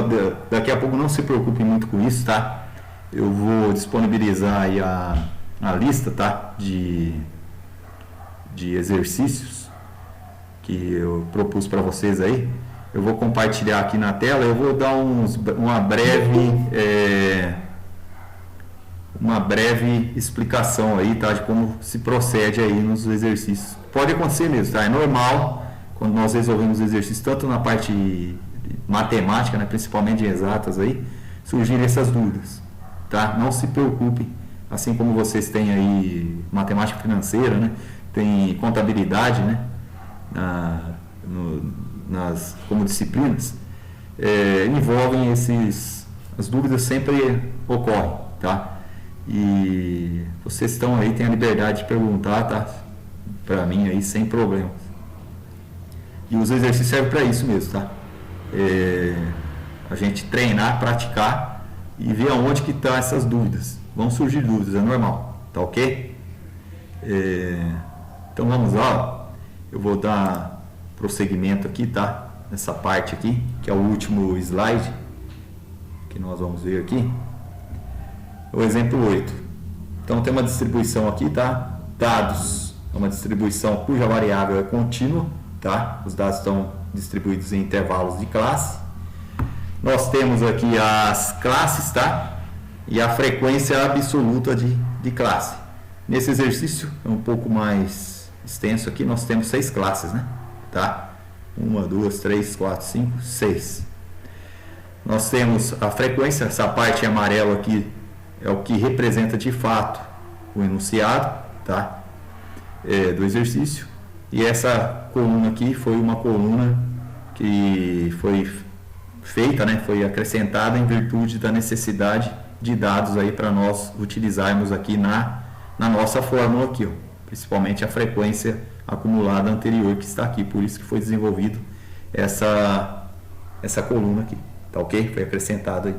daqui a pouco não se preocupe muito com isso, tá? Eu vou disponibilizar aí a lista, tá? De exercícios que eu propus para vocês aí. Eu vou compartilhar aqui na tela. Eu vou dar uma breve explicação aí, tá, de como se procede aí nos exercícios. Pode acontecer mesmo, tá? É normal quando nós resolvemos exercícios, tanto na parte matemática, né, principalmente de exatas aí, surgirem essas dúvidas, tá? Não se preocupem, assim como vocês têm aí matemática financeira, né? Tem contabilidade, né? Como disciplinas, envolvem as dúvidas sempre ocorrem, tá? E vocês estão aí, tem a liberdade de perguntar, tá? Para mim aí sem problemas. E os exercícios servem para isso mesmo, tá? A gente treinar, praticar e ver aonde que estão essas dúvidas. Vão surgir dúvidas, é normal, tá ok? Então vamos lá, eu vou dar prosseguimento aqui, tá? Nessa parte aqui, que é o último slide que nós vamos ver aqui. O exemplo 8. Então tem uma distribuição aqui, tá? Dados, é uma distribuição cuja variável é contínua, tá? Os dados estão distribuídos em intervalos de classe. Nós temos aqui as classes, tá? E a frequência absoluta de classe. Nesse exercício é um pouco mais extenso aqui, nós temos 6 classes, né? Tá? 1, 2, 3, 4, 5, 6. Nós temos a frequência, essa parte amarela aqui é o que representa de fato o enunciado, tá? Do exercício. E essa coluna aqui foi uma coluna que foi feita, né? Foi acrescentada em virtude da necessidade de dados aí para nós utilizarmos aqui na nossa fórmula aqui, ó. Principalmente a frequência acumulada anterior que está aqui, por isso que foi desenvolvido essa coluna aqui, tá ok? Foi acrescentado aí.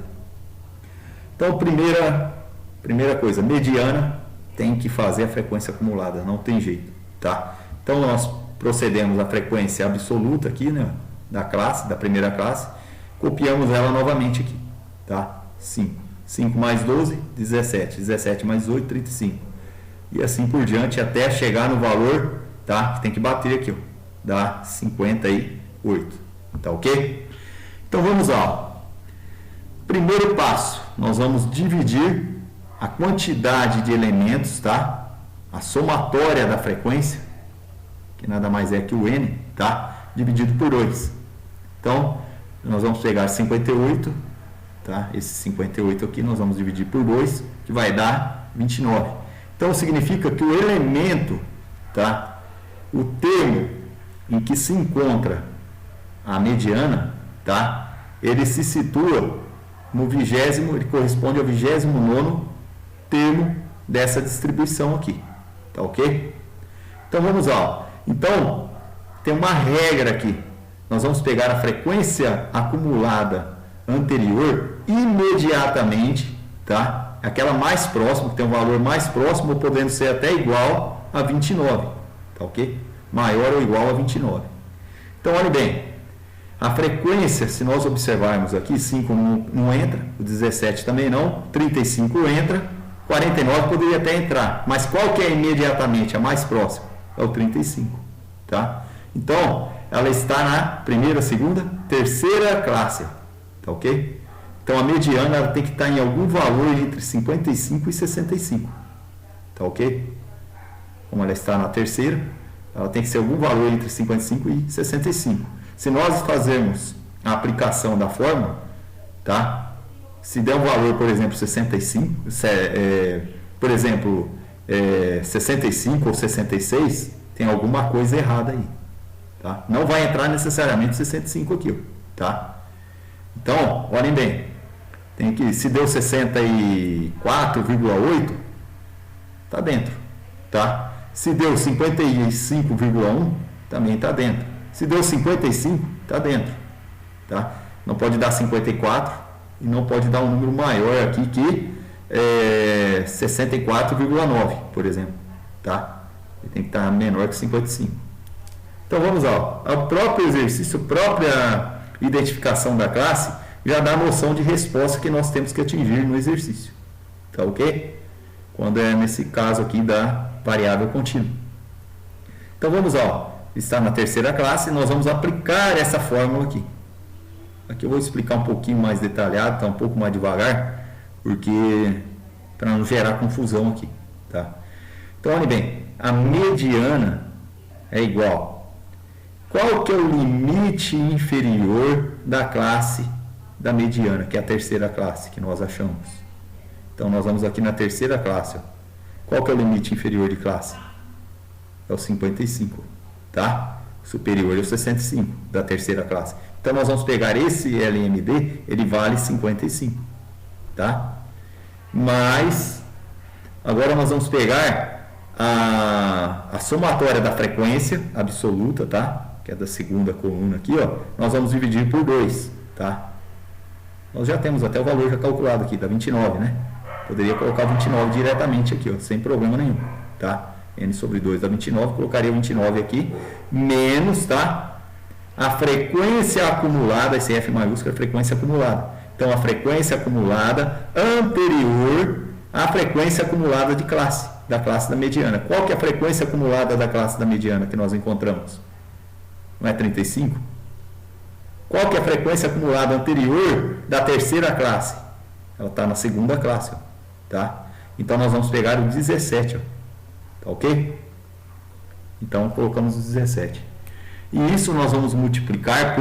Então, primeira coisa, mediana tem que fazer a frequência acumulada, não tem jeito, tá? Então, nós procedemos à frequência absoluta aqui, né, da classe, da primeira classe, copiamos ela novamente aqui, tá? 5. 5 mais 12, 17. 17 mais 8, 35. E assim por diante até chegar no valor, tá? Que tem que bater aqui, ó, dá 58, tá ok? Então vamos lá. Primeiro passo, nós vamos dividir a quantidade de elementos, tá? A somatória da frequência, que nada mais é que o n, tá? Dividido por 2. Então, nós vamos pegar 58, tá? Esse 58 aqui nós vamos dividir por 2, que vai dar 29. Então, significa que o elemento, tá? O termo em que se encontra a mediana, tá? Ele se situa no 20º, ele corresponde ao 29º termo dessa distribuição aqui, tá ok? Então, vamos lá. Então, tem uma regra aqui. Nós vamos pegar a frequência acumulada anterior imediatamente, tá? Aquela mais próxima, que tem um valor mais próximo, podendo ser até igual a 29, tá ok? Maior ou igual a 29. Então, olha bem, a frequência, se nós observarmos aqui, 5 não entra, o 17 também não, 35 entra, 49 poderia até entrar, mas qual que é imediatamente a mais próxima? É o 35, tá? Então, ela está na primeira, segunda, terceira classe, tá ok? Então, a mediana ela tem que estar em algum valor entre 55 e 65, tá ok? Como ela está na terceira, ela tem que ser algum valor entre 55 e 65. Se nós fazermos a aplicação da fórmula, tá? Se der um valor, por exemplo, 65, por exemplo, 65 ou 66, tem alguma coisa errada aí, tá? Não vai entrar necessariamente 65 aqui, tá? Então, olhem bem, tem que, se deu 64,8, tá dentro, tá? Se deu 55,1, também tá dentro. Se deu 55, tá dentro, tá? Não pode dar 54 e não pode dar um número maior aqui que 64,9, por exemplo, tá? Ele tem que estar menor que 55. Então vamos lá. O próprio exercício, a própria identificação da classe já dá a noção de resposta que nós temos que atingir no exercício, tá ok? Quando é nesse caso aqui da variável contínua. Então vamos lá. Está na terceira classe, nós vamos aplicar essa fórmula aqui. Aqui eu vou explicar um pouquinho mais detalhado, tá um pouco mais devagar, porque para não gerar confusão aqui, tá? Então, olha bem, a mediana é igual. Qual que é o limite inferior da classe da mediana, que é a terceira classe que nós achamos? Então, nós vamos aqui na terceira classe, ó. Qual que é o limite inferior de classe? É o 55. Tá? Superior ao 65 da terceira classe. Então nós vamos pegar esse LMD, ele vale 55, tá? Mas agora nós vamos pegar a somatória da frequência absoluta, tá? Que é da segunda coluna aqui, ó. Nós vamos dividir por 2, tá? Nós já temos até o valor já calculado aqui, dá 29, né? Poderia colocar 29 diretamente aqui, ó, sem problema nenhum, tá? N sobre 2 dá 29, colocaria 29 aqui, menos, tá? A frequência acumulada, esse F maiúsculo é a frequência acumulada. Então, a frequência acumulada anterior à frequência acumulada de classe, da classe da mediana. Qual que é a frequência acumulada da classe da mediana que nós encontramos? Não é 35? Qual que é a frequência acumulada anterior da terceira classe? Ela está na segunda classe, ó, tá? Então, nós vamos pegar o 17, ó, tá ok? Então, colocamos o 17. E isso nós vamos multiplicar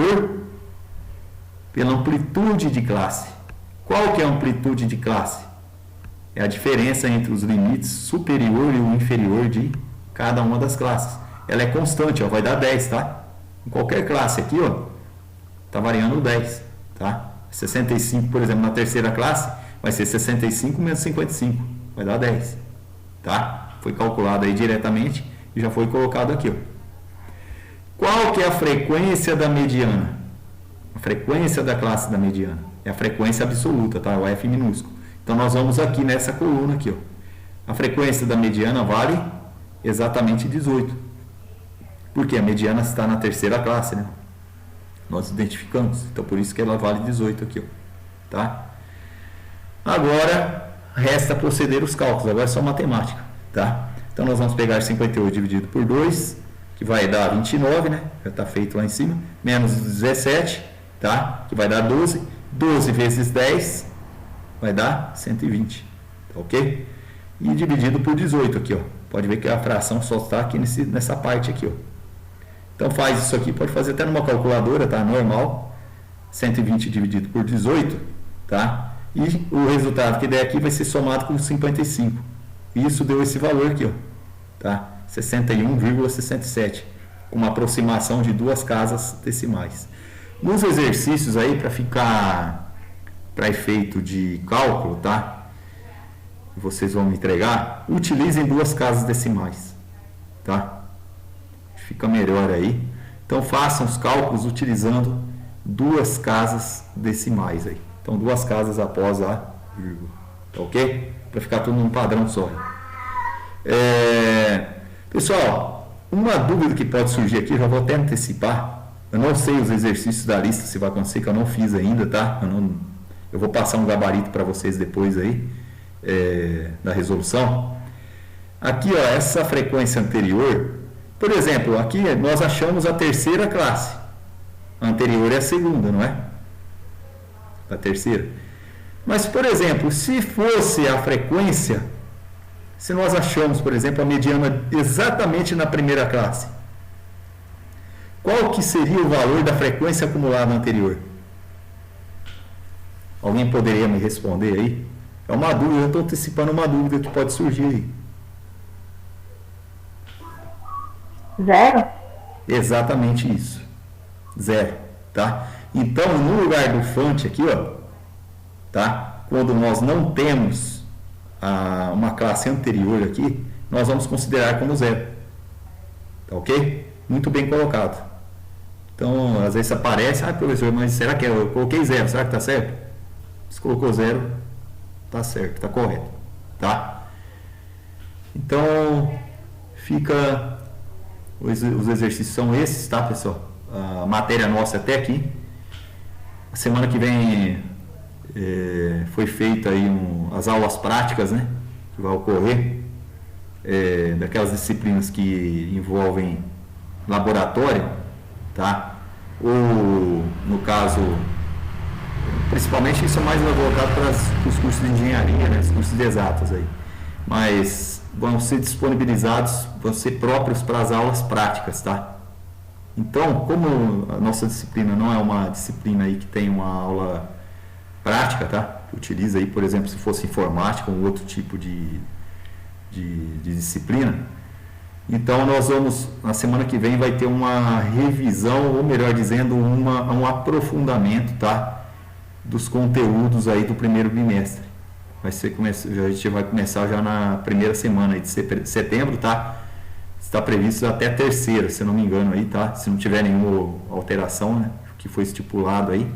pela amplitude de classe. Qual que é a amplitude de classe? É a diferença entre os limites superior e o inferior de cada uma das classes. Ela é constante, ó, vai dar 10, tá? Em qualquer classe aqui, ó, tá variando 10, tá? 65, por exemplo, na terceira classe, vai ser 65 menos 55, vai dar 10, tá? Foi calculado aí diretamente e já foi colocado aqui, ó. Qual que é a frequência da mediana? A frequência da classe da mediana. É a frequência absoluta, tá? O F minúsculo. Então, nós vamos aqui nessa coluna aqui, ó. A frequência da mediana vale exatamente 18. Porque a mediana está na terceira classe, né? Nós identificamos. Então, por isso que ela vale 18 aqui, ó. Tá? Agora, resta proceder os cálculos. Agora é só matemática, tá? Então, nós vamos pegar 58 dividido por 2... que vai dar 29, né? Já está feito lá em cima. Menos 17, tá? Que vai dar 12. 12 vezes 10 vai dar 120, tá ok? E dividido por 18 aqui, ó. Pode ver que a fração só está aqui nessa parte aqui, ó. Então faz isso aqui, pode fazer até numa calculadora, tá? Normal. 120 dividido por 18, tá? E o resultado que der aqui vai ser somado com 55. E isso deu esse valor aqui, ó. Tá? 61,67, com uma aproximação de 2 casas decimais. Nos exercícios aí, para efeito de cálculo, tá? Vocês vão me entregar, utilizem 2 casas decimais, tá? Fica melhor aí. Então, façam os cálculos utilizando 2 casas decimais aí. Então, 2 casas após a vírgula, tá ok? Para ficar tudo num padrão só. Pessoal, uma dúvida que pode surgir aqui, já vou até antecipar. Eu não sei os exercícios da lista, se vai acontecer, que eu não fiz ainda, tá? Eu vou passar um gabarito para vocês depois aí, da resolução. Aqui, ó, essa frequência anterior, por exemplo, aqui nós achamos a terceira classe. A anterior é a segunda, não é? A terceira. Mas, por exemplo, se fosse a frequência... Se nós achamos, por exemplo, a mediana exatamente na primeira classe, qual que seria o valor da frequência acumulada anterior? Alguém poderia me responder aí? É uma dúvida, eu estou antecipando uma dúvida que pode surgir aí. 0? Exatamente isso. 0, tá? Então, no lugar do Fante aqui, ó, tá? Quando nós não temos uma classe anterior aqui, nós vamos considerar como 0. Tá ok? Muito bem colocado. Então, às vezes aparece, professor, mas será que eu coloquei 0? Será que está certo? Se colocou 0, está certo, está correto. Tá? Então, fica... Os exercícios são esses, tá, pessoal? A matéria nossa até aqui. A semana que vem foi feita aí as aulas práticas, né? Que vai ocorrer daquelas disciplinas que envolvem laboratório, tá? Ou, no caso, principalmente isso é mais voltado para os cursos de engenharia, né? Os cursos de exatas aí. Mas vão ser disponibilizados, vão ser próprios para as aulas práticas, tá? Então, como a nossa disciplina não é uma disciplina aí que tem uma aula prática, tá? Que utiliza aí, por exemplo, se fosse informática ou outro tipo de disciplina, Então nós vamos, na semana que vem vai ter uma revisão, ou melhor dizendo, um aprofundamento, tá? Dos conteúdos aí do primeiro bimestre. A gente vai começar já na primeira semana aí de setembro, tá? Está previsto até a terceira, se não me engano aí, tá? Se não tiver nenhuma alteração, né? Que foi estipulado aí.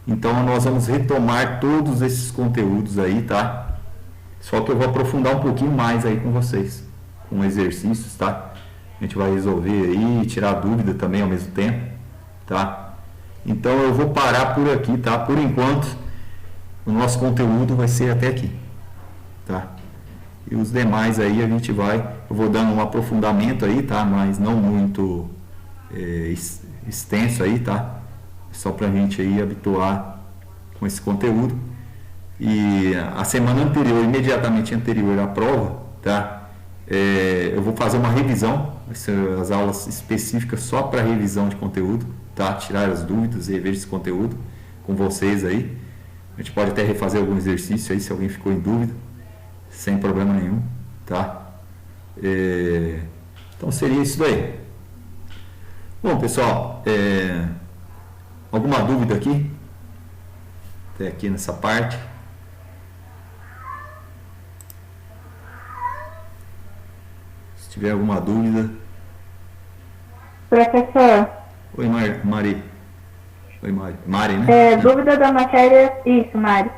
Então nós vamos retomar todos esses conteúdos aí, tá? Só que eu vou aprofundar um pouquinho mais aí com vocês, com exercícios, tá? A gente vai resolver aí, tirar dúvida também ao mesmo tempo, tá? Então eu vou parar por aqui, tá? Por enquanto, o nosso conteúdo vai ser até aqui, tá? E os demais aí eu vou dando um aprofundamento aí, tá? Mas não muito extenso aí, tá? Só pra gente aí habituar com esse conteúdo. E a semana anterior, imediatamente anterior à prova, tá? Eu vou fazer uma revisão, vai ser as aulas específicas só para revisão de conteúdo, tá? Tirar as dúvidas e rever esse conteúdo com vocês aí. A gente pode até refazer algum exercício aí se alguém ficou em dúvida, sem problema nenhum, tá? Então seria isso daí. Bom, pessoal, alguma dúvida aqui? Até aqui nessa parte. Se tiver alguma dúvida. Professor. Oi, Mari. Oi, Mari, né? Dúvida da matéria. Isso, Mari.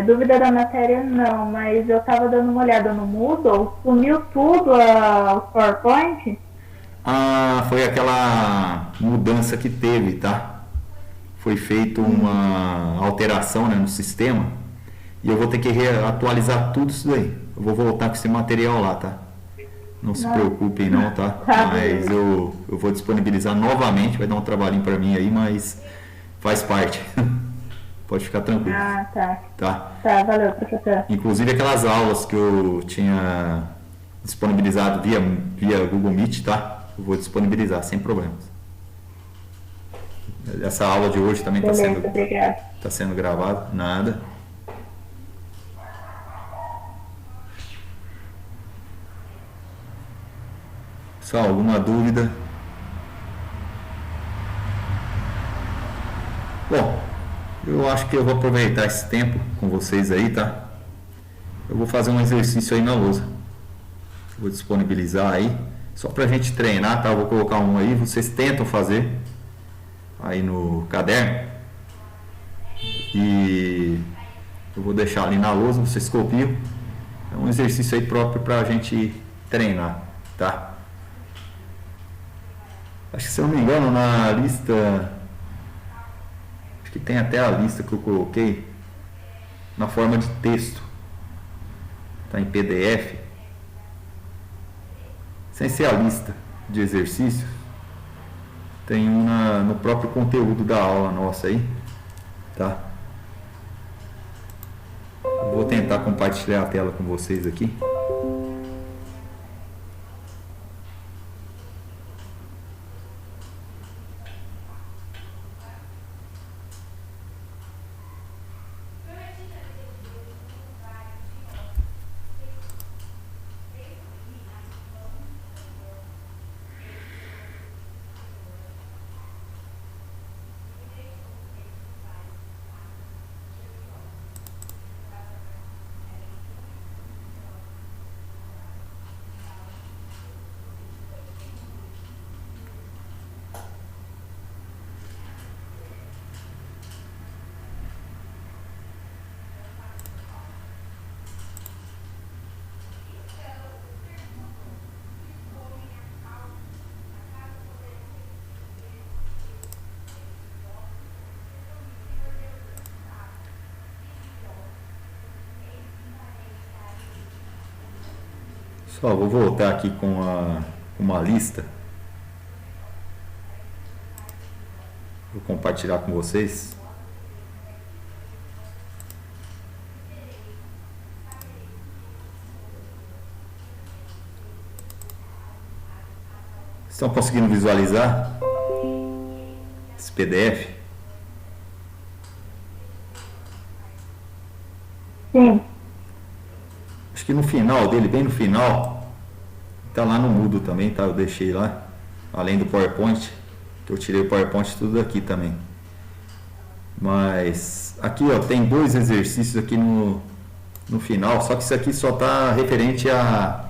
Dúvida da matéria não, mas eu estava dando uma olhada no Moodle, sumiu tudo o PowerPoint. Ah, foi aquela mudança que teve, tá? Foi feita uma alteração, né, no sistema e eu vou ter que atualizar tudo isso daí. Eu vou voltar com esse material lá, tá? Não se preocupem não, tá? Mas eu vou disponibilizar novamente, vai dar um trabalhinho para mim aí, mas faz parte. Pode ficar tranquilo. Ah, tá. Tá, valeu, professor. Inclusive aquelas aulas que eu tinha disponibilizado via Google Meet, tá? Eu vou disponibilizar sem problemas. Essa aula de hoje também está sendo gravada. Nada. Pessoal, alguma dúvida? Bom, eu acho que eu vou aproveitar esse tempo com vocês aí, tá? Eu vou fazer um exercício aí na lousa. Vou disponibilizar aí, só pra gente treinar, tá? Eu vou colocar um aí, vocês tentam fazer aí no caderno. E eu vou deixar ali na lousa, vocês copiam. É um exercício aí próprio pra gente treinar, tá? Acho que, se eu não me engano, na lista, acho que tem até a lista que eu coloquei na forma de texto, tá em PDF, sem ser a lista de exercícios, tem um no próprio conteúdo da aula nossa aí, tá? Eu vou tentar compartilhar a tela com vocês aqui. Só vou voltar aqui com uma lista. Vou compartilhar com vocês. Estão conseguindo visualizar esse PDF? Sim. Acho que no final dele, bem no final, Tá lá no Moodle também, tá? Eu deixei lá, além do PowerPoint, que eu tirei o PowerPoint tudo aqui também. Mas aqui, ó, tem 2 exercícios aqui no final, só que isso aqui só tá referente a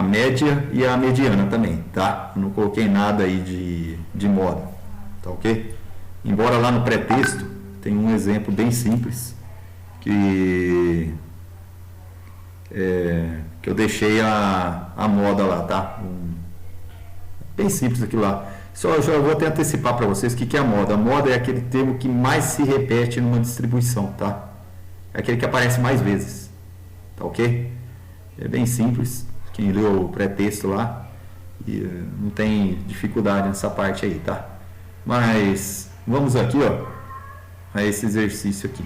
média e a mediana também, tá? Eu não coloquei nada aí de moda, tá ok? Embora lá no pré-texto tem um exemplo bem simples que eu deixei a moda lá, tá? Bem simples aqui lá. Só eu já vou até antecipar para vocês o que é a moda. A moda é aquele termo que mais se repete numa distribuição, tá? É aquele que aparece mais vezes, tá ok? É bem simples. Quem leu o pré-texto lá, e não tem dificuldade nessa parte aí, tá? Mas vamos aqui, ó, a esse exercício aqui.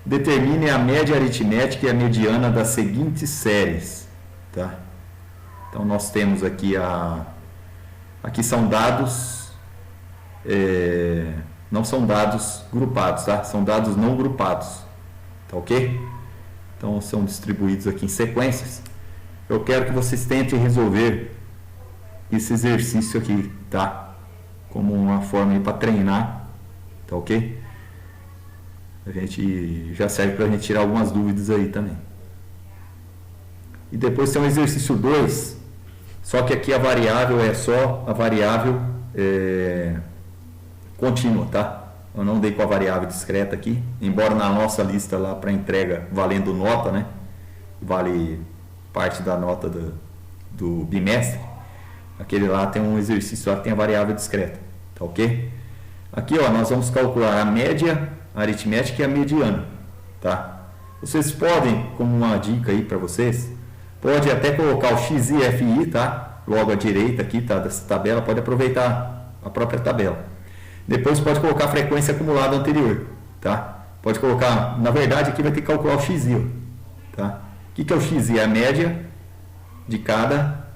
Determine a média aritmética e a mediana das seguintes séries, tá? Então nós temos aqui aqui são dados, não são dados grupados, tá? São dados não grupados, tá ok? Então são distribuídos aqui em sequências. Eu quero que vocês tentem resolver esse exercício aqui, tá? Como uma forma aí para treinar, tá ok? A gente já serve para a gente tirar algumas dúvidas aí também. E depois tem um exercício 2, só que aqui a variável é só a variável contínua, tá? Eu não dei com a variável discreta aqui, embora na nossa lista lá para entrega valendo nota, né? Vale parte da nota do bimestre. Aquele lá tem um exercício lá que tem a variável discreta, tá ok? Aqui, ó, nós vamos calcular a média aritmética e a mediana, tá? Vocês podem, como uma dica aí para vocês, pode até colocar o x e fi, tá? Logo à direita aqui, tá? Dessa tabela, pode aproveitar a própria tabela. Depois pode colocar a frequência acumulada anterior, tá? Pode colocar, na verdade aqui vai ter que calcular o xi, ó, tá? O que é o xi? É a média de cada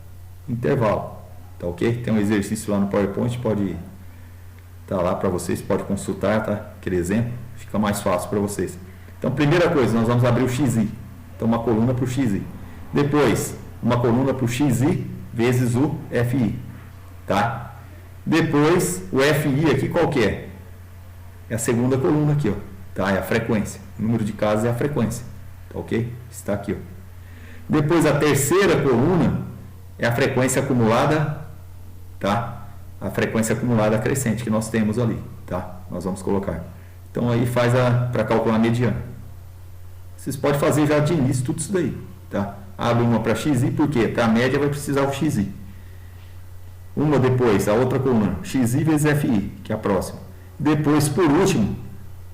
intervalo, tá ok? Tem um exercício lá no PowerPoint, pode estar lá para vocês, pode consultar, tá? Aquele exemplo, fica mais fácil para vocês. Então, primeira coisa, nós vamos abrir o xi. Então, uma coluna para o xi. Depois, uma coluna para o xi vezes o fi, tá? Depois, o fi aqui qual que é? É a segunda coluna aqui, ó, tá? É a frequência. O número de casas é a frequência, tá ok? Está aqui, ó. Depois, a terceira coluna é a frequência acumulada, tá? A frequência acumulada crescente que nós temos ali, tá? Nós vamos colocar. Então, aí faz para calcular a mediana. Vocês podem fazer já de início tudo isso daí, tá? Abre uma para xi, por quê? Para a média vai precisar o xi. Uma depois, a outra coluna, xi vezes fi, que é a próxima. Depois, por último,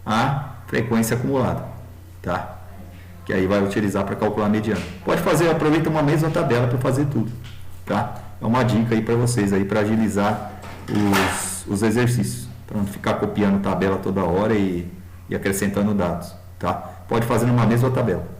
a frequência acumulada, tá? Que aí vai utilizar para calcular a mediana. Pode fazer, aproveita uma mesma tabela para fazer tudo, tá? É uma dica aí para vocês aí para agilizar os exercícios, para não ficar copiando tabela toda hora e acrescentando dados, tá? Pode fazer numa mesma tabela.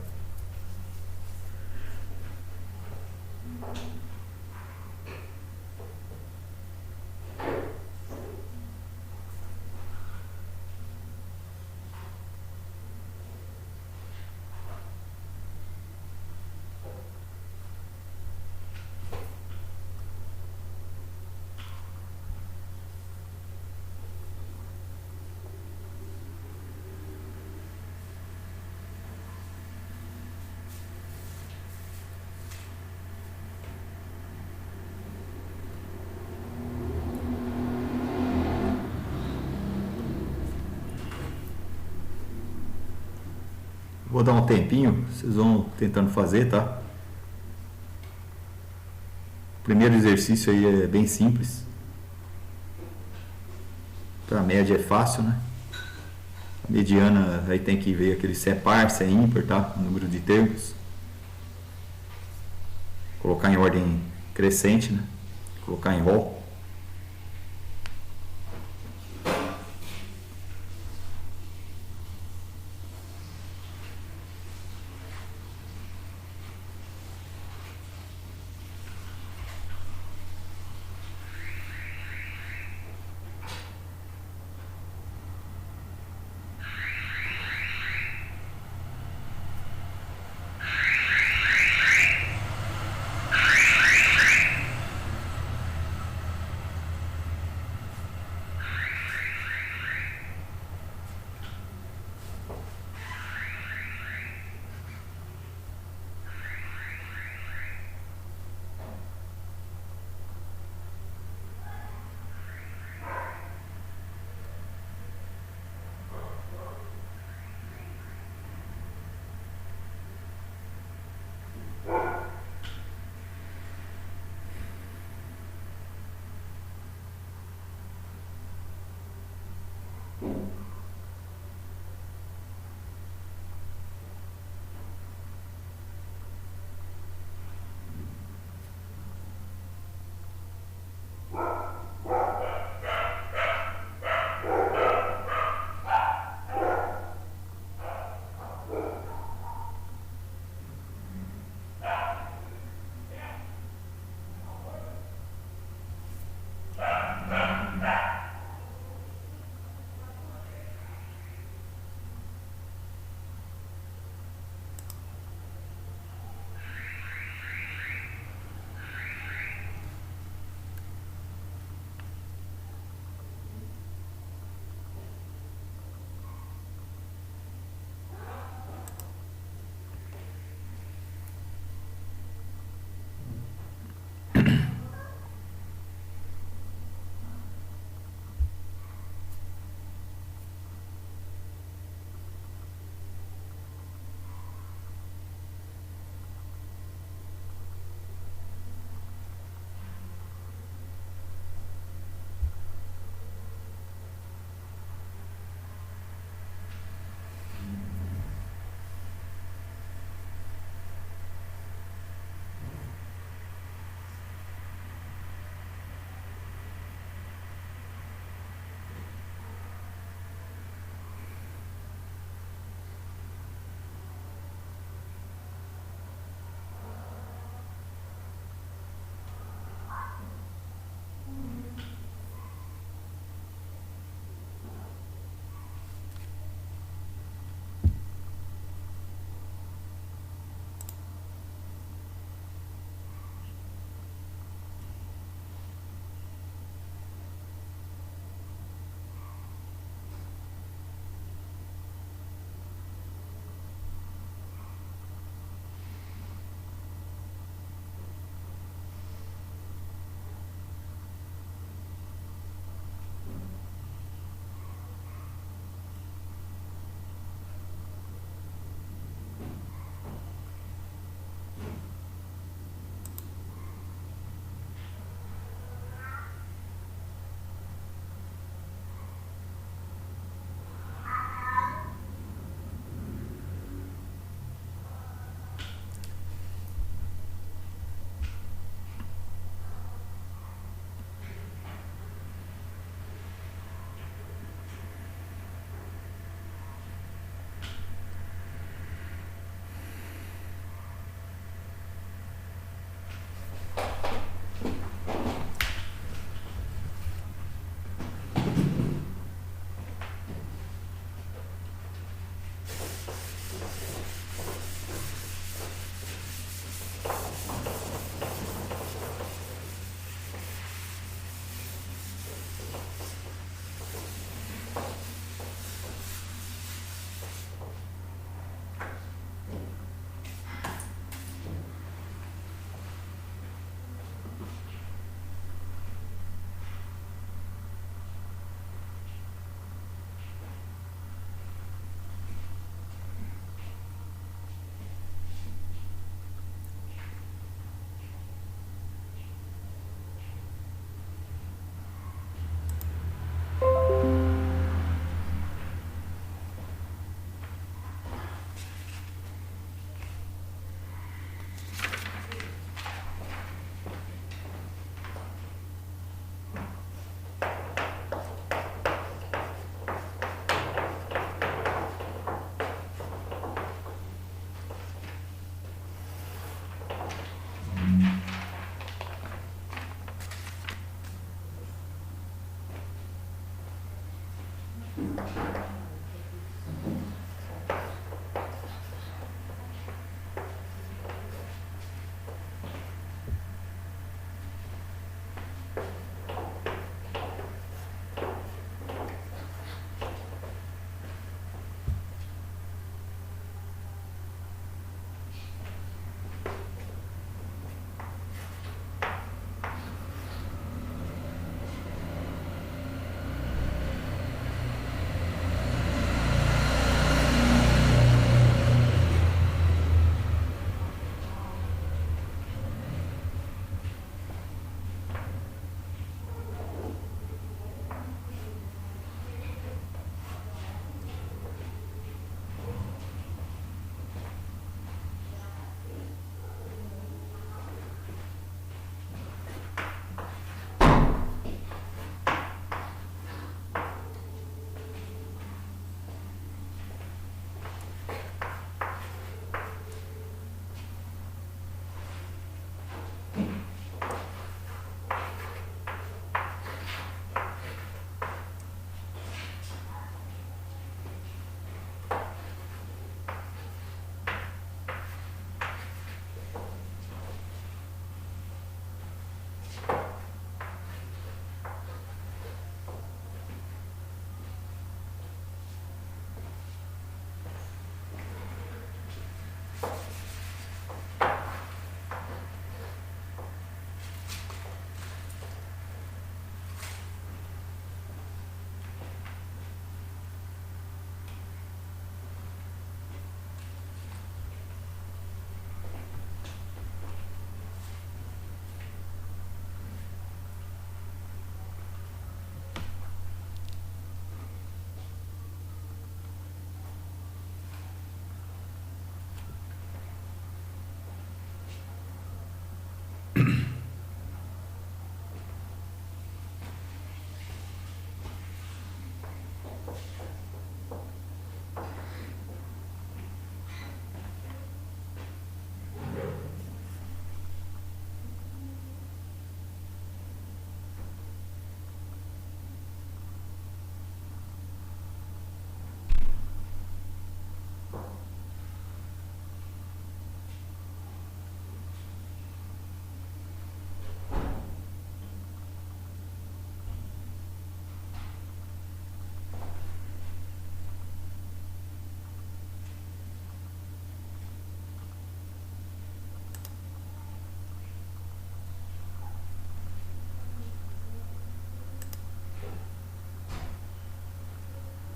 Vou dar um tempinho, vocês vão tentando fazer, tá? O primeiro exercício aí é bem simples. Para a média é fácil, né? A mediana aí tem que ver aquele se é par, se é ímpar, tá? O número de termos. Colocar em ordem crescente, né? Colocar em rol.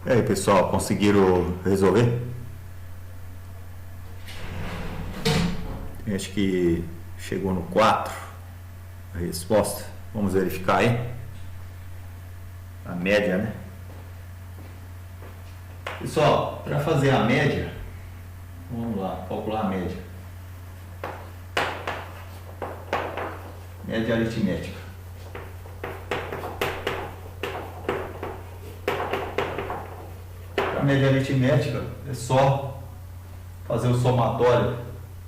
E aí, pessoal, conseguiram resolver? Acho que chegou no 4 a resposta. Vamos verificar aí a média, né? Pessoal, para fazer a média, vamos lá, calcular a média. Média aritmética. A média aritmética é só fazer o somatório,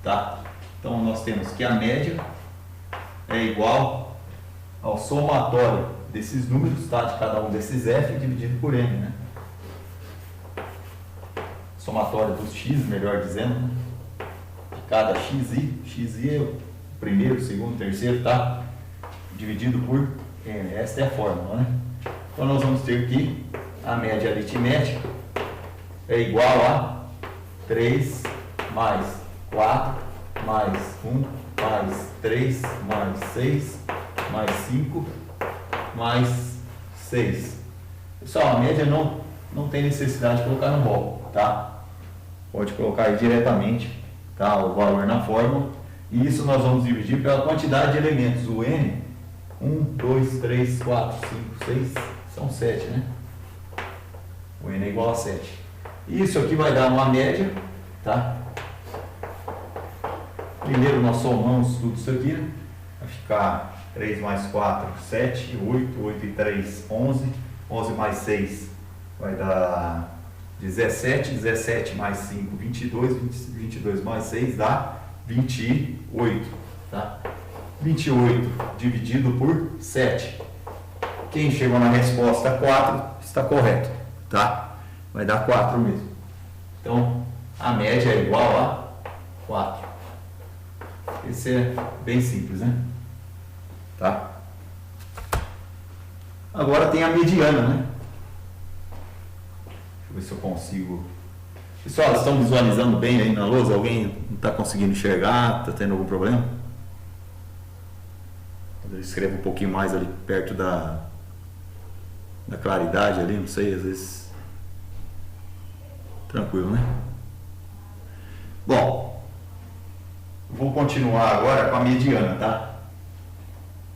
tá? Então nós temos que a média é igual ao somatório desses números, tá? De cada um desses f dividido por n, né? Somatório dos x, melhor dizendo, né? De cada xi é o primeiro, segundo, terceiro, tá? Dividido por n. Esta é a fórmula, né? Então nós vamos ter que a média aritmética é igual a 3 mais 4 mais 1 mais 3 mais 6 mais 5 mais 6. Pessoal, a média não tem necessidade de colocar no rol, tá? Pode colocar aí diretamente, tá? O valor na fórmula. E isso nós vamos dividir pela quantidade de elementos. O n, 1, 2, 3, 4, 5, 6, são 7, né? O n é igual a 7. Isso aqui vai dar uma média, tá? Primeiro nós somamos tudo isso aqui, né? Vai ficar 3 mais 4, 7, 8, 8 e 3, 11, 11 mais 6 vai dar 17, 17 mais 5, 22, 22 mais 6 dá 28, tá? 28 dividido por 7. Quem chegou na resposta 4 está correto, tá? Vai dar 4 mesmo. Então, a média é igual a 4. Esse é bem simples, né? Tá? Agora tem a mediana, né? Deixa eu ver se eu consigo. Pessoal, estão visualizando bem aí na lousa? Alguém não está conseguindo enxergar? Está tendo algum problema? Eu escrevo um pouquinho mais ali perto da claridade ali, não sei, às vezes. Tranquilo, né? Bom, vou continuar agora com a mediana, tá?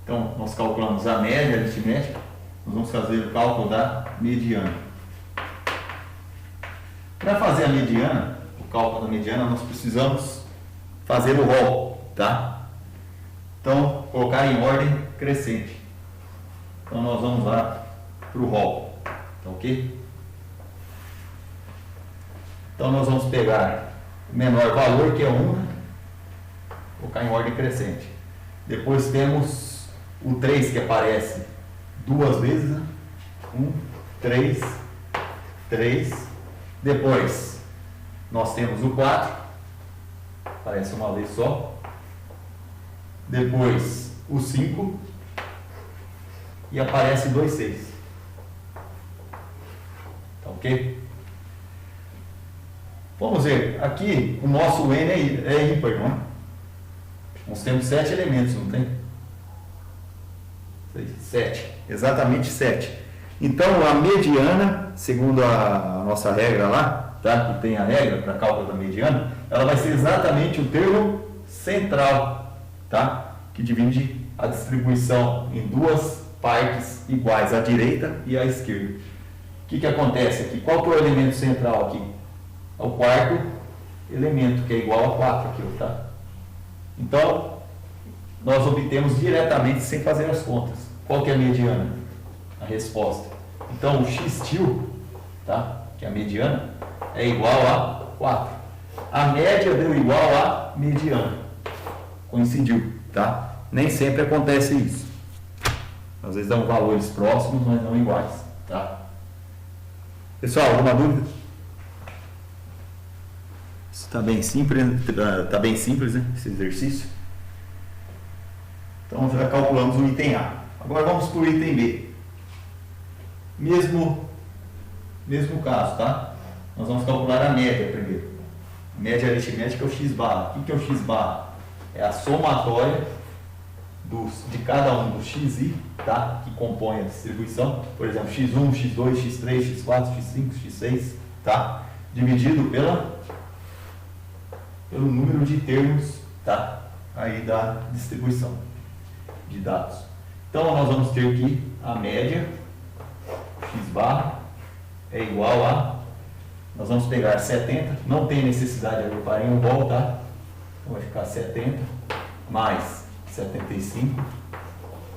Então, nós calculamos a média aritmética, nós vamos fazer o cálculo da mediana. Para fazer a mediana, o cálculo da mediana, nós precisamos fazer o rol, tá? Então, colocar em ordem crescente. Então, nós vamos lá para o rol, tá ok? Então, nós vamos pegar o menor valor, que é 1, né? Colocar em ordem crescente. Depois temos o 3, que aparece duas vezes, né? 1, 3, 3. Depois, nós temos o 4, aparece uma vez só. Depois, o 5, e aparece 2, 6. Tá ok? Vamos ver, aqui o nosso N é ímpar, não é? Nós temos 7 elementos, não tem? 7, exatamente 7. Então a mediana, segundo a nossa regra lá, tá? Que tem a regra para cálculo da mediana, ela vai ser exatamente o termo central, tá? Que divide a distribuição em duas partes iguais, à direita e à esquerda. O que acontece aqui? Qual que é o elemento central aqui? É o quarto elemento, que é igual a 4 aqui, tá? Então, nós obtemos diretamente sem fazer as contas. Qual que é a mediana? A resposta. Então, o x-til, tá? Que é a mediana, é igual a 4. A média deu igual a mediana. Coincidiu, tá? Nem sempre acontece isso. Às vezes dão valores próximos, mas não iguais, tá? Pessoal, alguma dúvida? Isso está bem simples, né? Esse exercício. Então já calculamos o item A. Agora vamos para o item B. Mesmo caso, tá? Nós vamos calcular a média primeiro. A média aritmética é o x barra. O que é o x barra? É a somatória de cada um dos xi, tá? Que compõe a distribuição. Por exemplo, x1, x2, x3, x4, x5, x6, tá? Dividido pelo número de termos, tá? Aí da distribuição de dados. Então nós vamos ter aqui a média x barra é igual a, nós vamos pegar 70, não tem necessidade de agrupar em um rol, tá? Então vai ficar 70 mais 75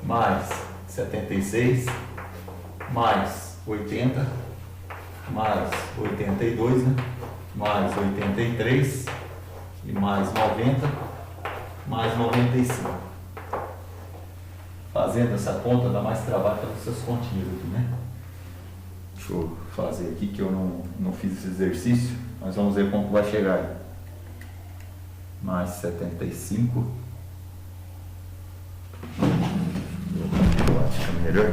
mais 76 mais 80 mais 82, né? Mais 83 e mais 90 mais 95. Fazendo essa conta dá mais trabalho para os seus continhos aqui, né? Deixa eu fazer aqui que eu não fiz esse exercício, mas vamos ver como vai chegar aí. Mais 75. Eu acho que é melhor.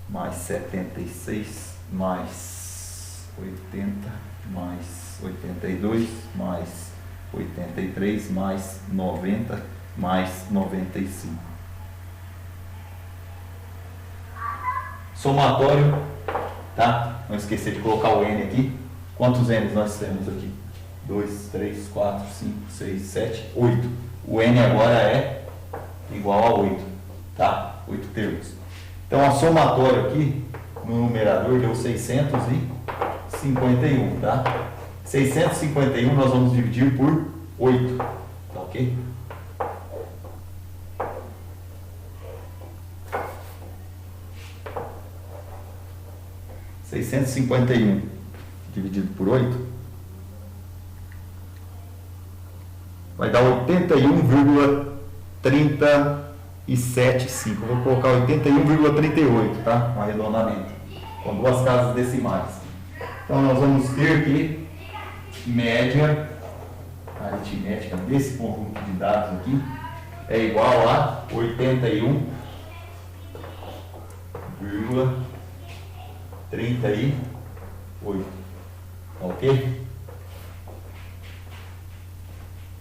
Mais 76, mais 80, mais 82, mais 83, mais 90, mais 95. Somatório, tá? Não esquecer de colocar o N aqui. Quantos N's nós temos aqui? 2, 3, 4, 5, 6, 7, 8. O N agora é igual a 8, tá? 8 termos. Então, a somatória aqui, no numerador, deu 651, tá? 651 nós vamos dividir por 8, tá ok? Dividido por 8 vai dar 81,375. Vou colocar 81,38, tá? Um arredondamento com duas casas decimais. Então nós vamos ter que média aritmética desse conjunto de dados aqui é igual a 81,38. Ok?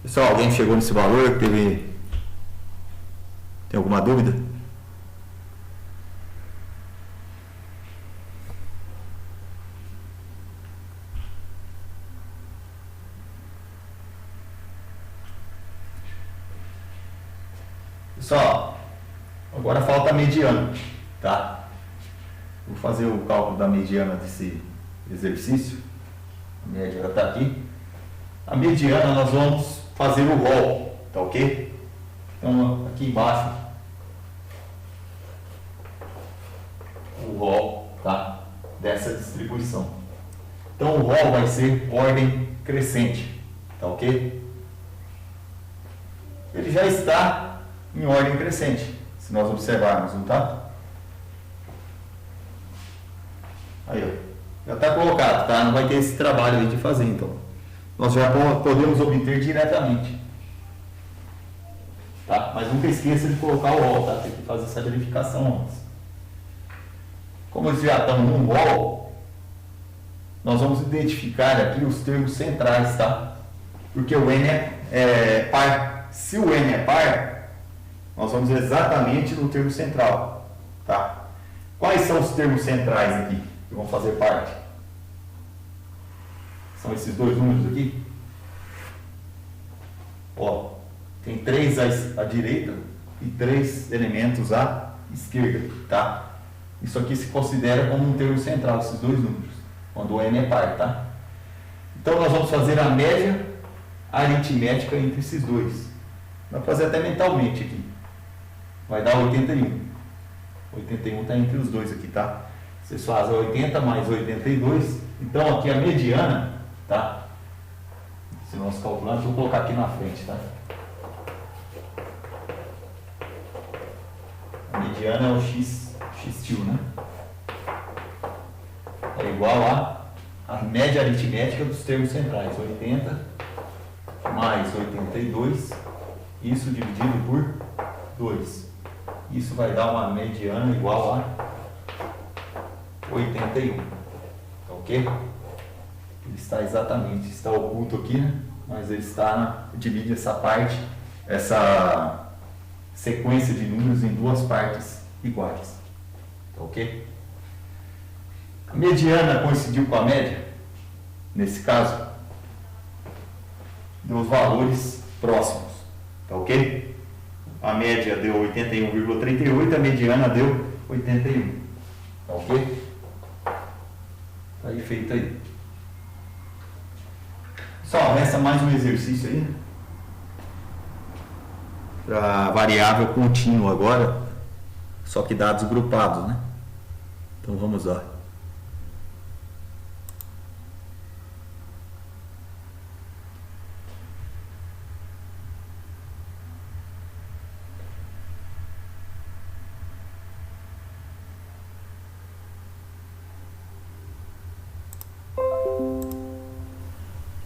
Pessoal, alguém chegou nesse valor? Tem alguma dúvida? Pessoal, agora falta a mediana, tá? Vou fazer o cálculo da mediana desse exercício. A média já está aqui. A mediana nós vamos fazer o rol, tá ok? Então aqui embaixo o rol, tá? Dessa distribuição. Então o rol vai ser ordem crescente, tá ok? Ele já está em ordem crescente, se nós observarmos, não tá? Aí, ó, já está colocado, tá? Não vai ter esse trabalho aí de fazer, então. Nós já podemos obter diretamente. Tá? Mas nunca esqueça de colocar o rol, tá? Tem que fazer essa verificação antes. Como eles já estão num rol, nós vamos identificar aqui os termos centrais, tá? Porque o N é par. Se o N é par, nós vamos exatamente no termo central, tá? Quais são os termos centrais aqui que vão fazer parte? São esses dois números aqui. Ó, tem 3 à direita e 3 elementos à esquerda, tá? Isso aqui se considera como um termo central, esses dois números, quando o N é par, tá? Então nós vamos fazer a média aritmética entre esses dois. Vai fazer até mentalmente aqui. Vai dar 81. 81 está entre os dois aqui, tá? Vocês fazem 80 mais 82. Então aqui a mediana, tá? Se nós calcularmos, vou colocar aqui na frente, tá? A mediana é o x til, né? É igual a média aritmética dos termos centrais. 80 mais 82. Isso dividido por 2. Isso vai dar uma mediana igual a 81. Tá ok? Ele está exatamente, está oculto aqui, né? Mas ele está divide essa parte, essa sequência de números em duas partes iguais. Tá ok? A mediana coincidiu com a média. Nesse caso, deu os valores próximos. Tá ok? A média deu 81,38, a mediana deu 81. Tá ok? Tá aí feito aí. Só resta mais um exercício aí. Para variável contínua agora, só que dados grupados, né? Então vamos lá.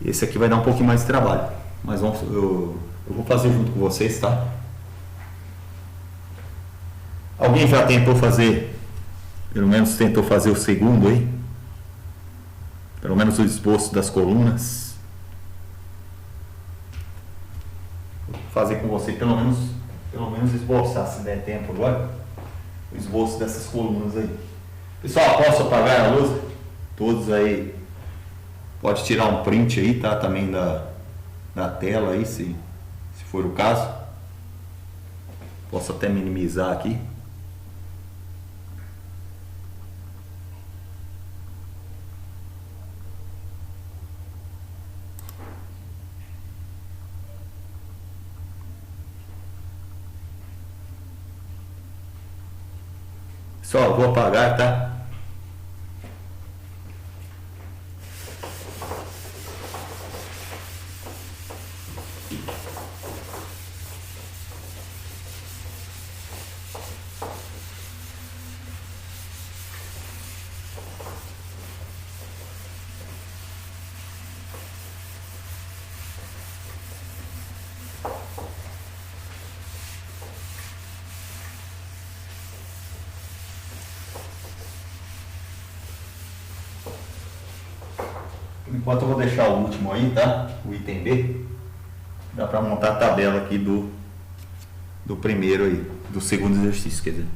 Esse aqui vai dar um pouquinho mais de trabalho, mas eu vou fazer junto com vocês, tá? Alguém já tentou fazer, pelo menos tentou fazer o segundo aí? Pelo menos o esboço das colunas? Vou fazer com você, pelo menos esboçar, se der tempo agora, o esboço dessas colunas aí. Pessoal, posso apagar a luz? Todos aí. Pode tirar um print aí, tá? Também da tela aí, se for o caso. Posso até minimizar aqui. Só vou apagar, tá? Enquanto eu vou deixar o último aí, tá? O item B. Dá para montar a tabela aqui do primeiro aí, do segundo exercício, quer dizer.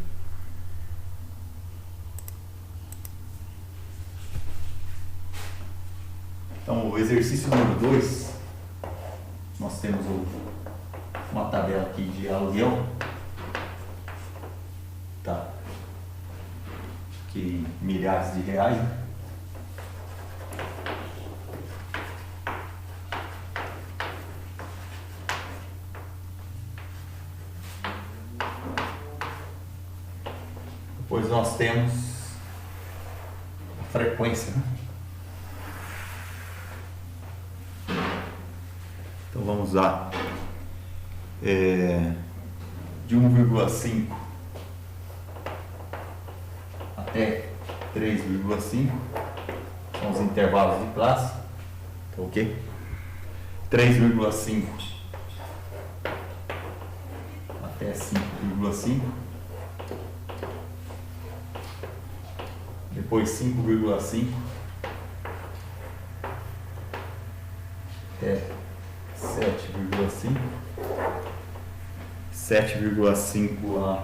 Então, o exercício número 2, nós temos uma tabela aqui de aluguel. Tá? Que milhares de reais, né? Depois nós temos a frequência, né? Então vamos lá. De 1,5 até 3,5 são os intervalos de classe. Tá ok? 3,5 até 5,5. Depois 5,5 até 7,5. 7,5 a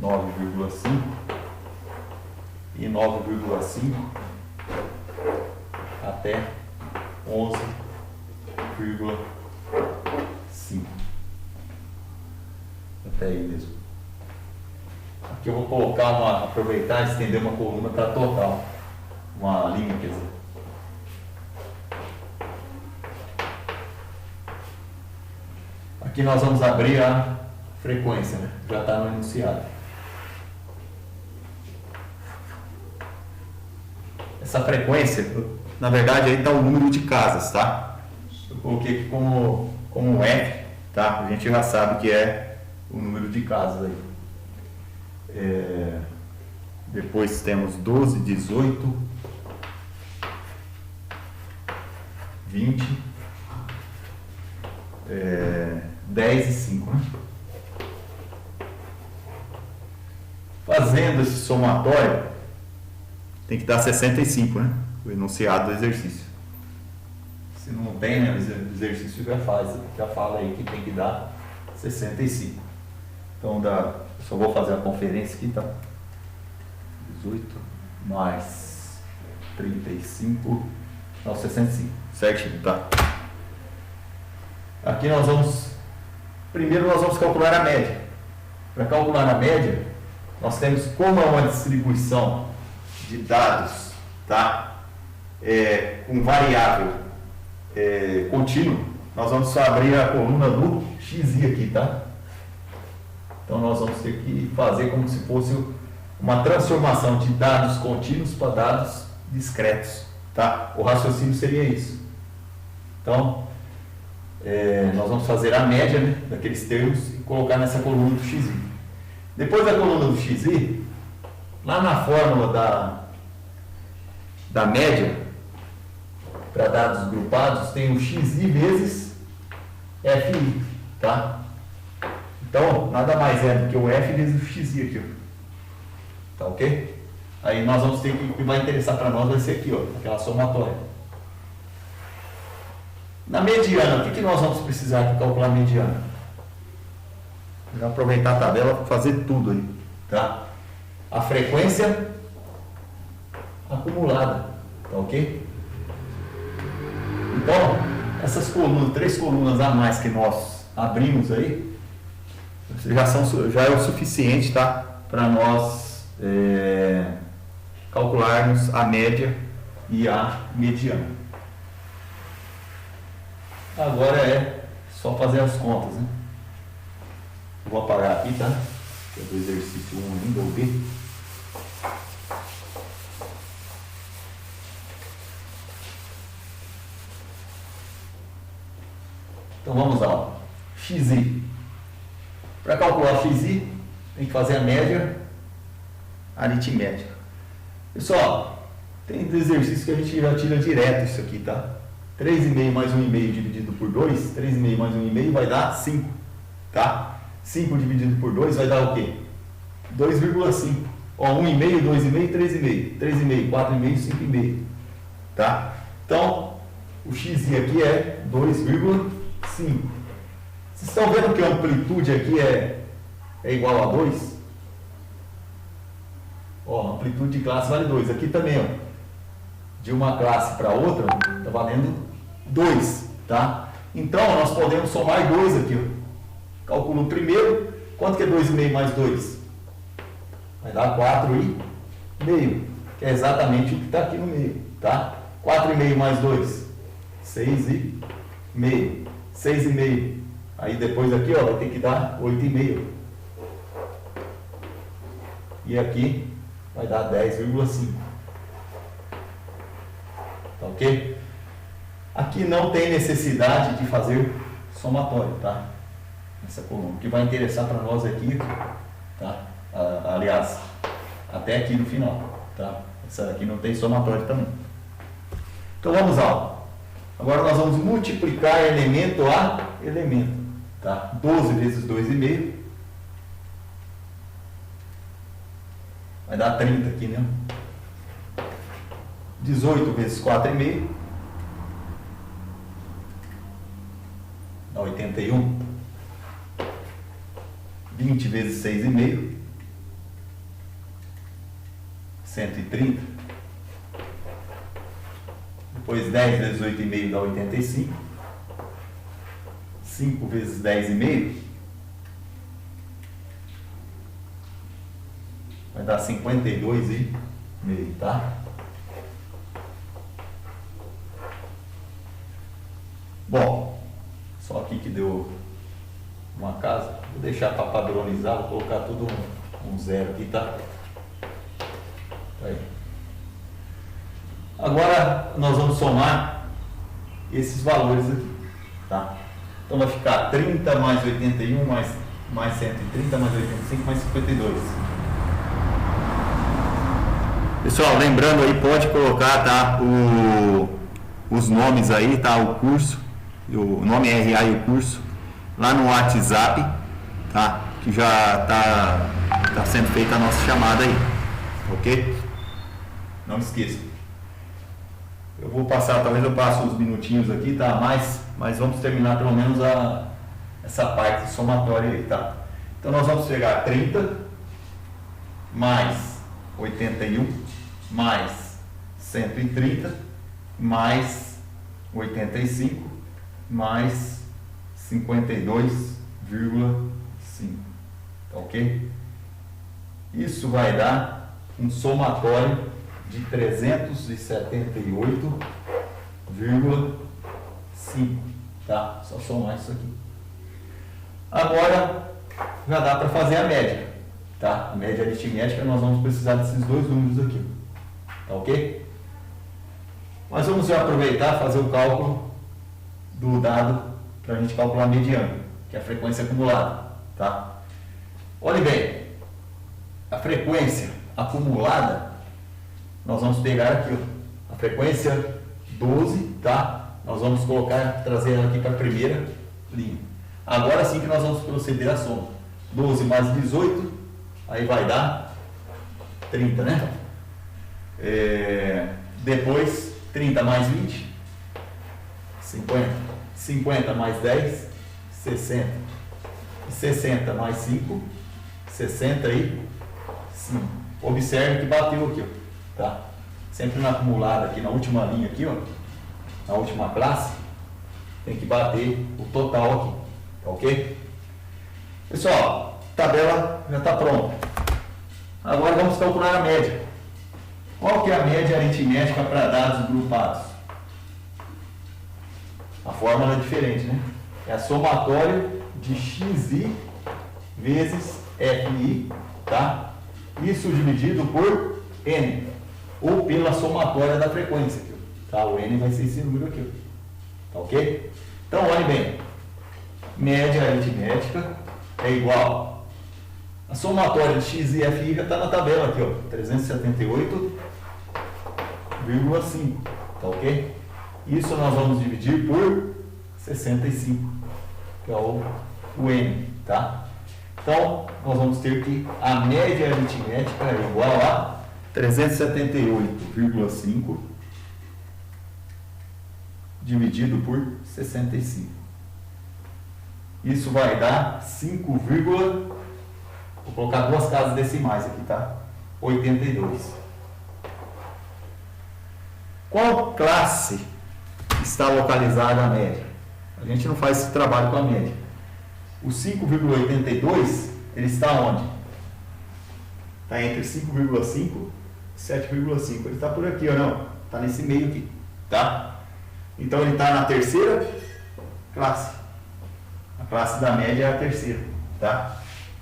9,5 e 9,5 até 11,5. Até aí mesmo. Aqui eu vou colocar aproveitar e estender uma coluna para total. Uma linha, quer dizer. Aqui nós vamos abrir a frequência, né? Já está no enunciado. Essa frequência, na verdade, aí está o número de casas, tá? Eu coloquei aqui como F, tá? A gente já sabe que é o número de casas aí. Depois temos 12, 18, 20, 10 e 5, né? Fazendo esse somatório, tem que dar 65, né? O enunciado do exercício. Se não tem, né, o exercício já fala aí que tem que dar 65. Então, eu só vou fazer a conferência aqui, tá? 18 mais 35, não, 65, certinho, tá? Aqui primeiro nós vamos calcular a média. Para calcular a média, nós temos, como é uma distribuição de dados, tá? Com variável contínuo, nós vamos só abrir a coluna do xi aqui, tá? Então nós vamos ter que fazer como se fosse uma transformação de dados contínuos para dados discretos, tá? O raciocínio seria isso. Então, nós vamos fazer a média, né, daqueles termos e colocar nessa coluna do xi. Depois da coluna do xi, lá na fórmula da média, para dados grupados, tem o xi vezes fi, tá? Então, nada mais é do que o f vezes o xi aqui, ó. Tá ok? Aí nós vamos ter que, o que vai interessar para nós vai ser aqui, ó, aquela somatória. Na mediana, o que nós vamos precisar para calcular a mediana? Vou aproveitar a tabela para fazer tudo aí, tá? A frequência acumulada, tá ok? Então, essas colunas, 3 colunas a mais que nós abrimos aí, já é o suficiente, tá? Para nós calcularmos a média e a mediana. Agora é só fazer as contas, né? Vou apagar aqui, tá? Que é do exercício 1 ainda, o B. Então vamos lá, ó. Xi. Para calcular xi, tem que fazer a média aritmética. Pessoal, tem exercício que a gente já tira direto isso aqui, tá? 3,5 mais 1,5 dividido por 2, 3,5 mais 1,5 vai dar 5, tá? 5 dividido por 2 vai dar o quê? 2,5. Ó, 1,5, 2,5, 3,5. 3,5, 4,5, 5,5. Tá? Então, o xi aqui é 2,5. Vocês estão vendo que a amplitude aqui é igual a 2? Ó, amplitude de classe vale 2. Aqui também, ó, de uma classe para outra, está valendo 2, tá? Então, nós podemos somar 2 aqui, ó. Calculo o primeiro, quanto que é 2,5 mais 2? Vai dar 4,5, que é exatamente o que está aqui no meio, tá? 4,5 mais 2, 6,5. 6,5. Aí depois aqui, ó, vai ter que dar 8,5. E aqui vai dar 10,5. Tá ok? Aqui não tem necessidade de fazer somatório, tá? Essa coluna. O que vai interessar para nós aqui, tá? Aliás, até aqui no final, tá? Essa aqui não tem somatório também. Então vamos lá. Agora nós vamos multiplicar elemento a elemento, tá? 12 vezes 2,5 vai dar 30 aqui, né? 18 vezes 4,5 dá 81. 20 vezes 6,5 130. Depois 10 vezes 8,5 dá 85. 5 vezes 10,5 vai dar 52,5, tá? Bom, só aqui que deu uma casa. Vou deixar para padronizar, vou colocar tudo um zero aqui, tá? Aí. Agora nós vamos somar esses valores aqui, tá? Então vai ficar 30 mais 81 mais 130 mais 85 mais 52. Pessoal, lembrando aí, pode colocar, tá, os nomes aí, tá, o curso, o nome RA e o curso, lá no WhatsApp, tá, que já tá sendo feita a nossa chamada aí, ok? Não esqueça. Eu vou passar, talvez eu passe uns minutinhos aqui, tá, mas vamos terminar pelo menos essa parte somatória aí, tá? Então nós vamos pegar 30 mais 81 mais 130 mais 85 mais 52,5, tá ok? Isso vai dar um somatório de 378,5, tá? Só somar isso aqui. Agora já dá para fazer a média, tá? A média aritmética, nós vamos precisar desses dois números aqui, tá ok? Mas vamos aproveitar e fazer o cálculo do dado para a gente calcular a mediana, que é a frequência acumulada, tá? Olhe bem, a frequência acumulada, nós vamos pegar aqui, ó, a frequência 12, tá? Nós vamos trazer ela aqui para a primeira linha. Agora sim que nós vamos proceder à soma. 12 mais 18, aí vai dar 30, né? Depois 30 mais 20, 50. 50 mais 10, 60. 60 mais 5, 65. Observe que bateu aqui, ó, tá? Sempre na acumulada aqui, na última linha aqui, ó, na última classe, tem que bater o total aqui, tá ok? Pessoal, a tabela já está pronta. Agora vamos calcular a média. Qual que é a média aritmética para dados grupados? A fórmula é diferente, né? É a somatório de xi vezes fi, tá? Isso dividido por n, ou pela somatória da frequência, tá? O n vai ser esse número aqui, tá ok? Então, olhe bem, média aritmética é igual a somatória de x e fi já está na tabela aqui, ó, 378,5, tá ok? Isso nós vamos dividir por 65, que é o n, tá? Então, nós vamos ter que a média aritmética é igual a 378,5 dividido por 65. Isso vai dar 5, vou colocar duas casas decimais aqui, tá? 82. Qual classe está localizada a média? A gente não faz esse trabalho com a média. O 5,82, ele está onde? Está entre 5,5 e 7,5. Ele está por aqui, ou não? Está nesse meio aqui, tá? Então ele está na terceira classe. A classe da média é a terceira, tá?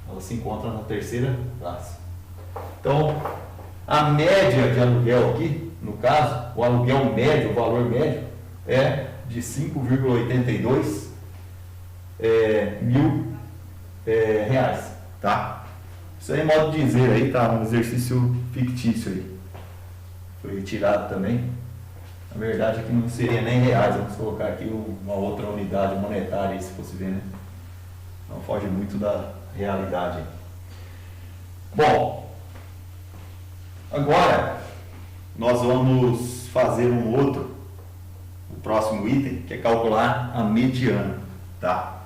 Ela se encontra na terceira classe. Então, a média de aluguel aqui, no caso, o aluguel médio, o valor médio, é de 5,82 mil reais, tá? Isso aí é modo de dizer aí, tá? Um exercício fictício aí. Foi retirado também. Na verdade aqui não seria nem reais, vamos colocar aqui uma outra unidade monetária aí, se fosse ver, né? Não foge muito da realidade. Bom, agora nós vamos fazer o próximo item, que é calcular a mediana, tá?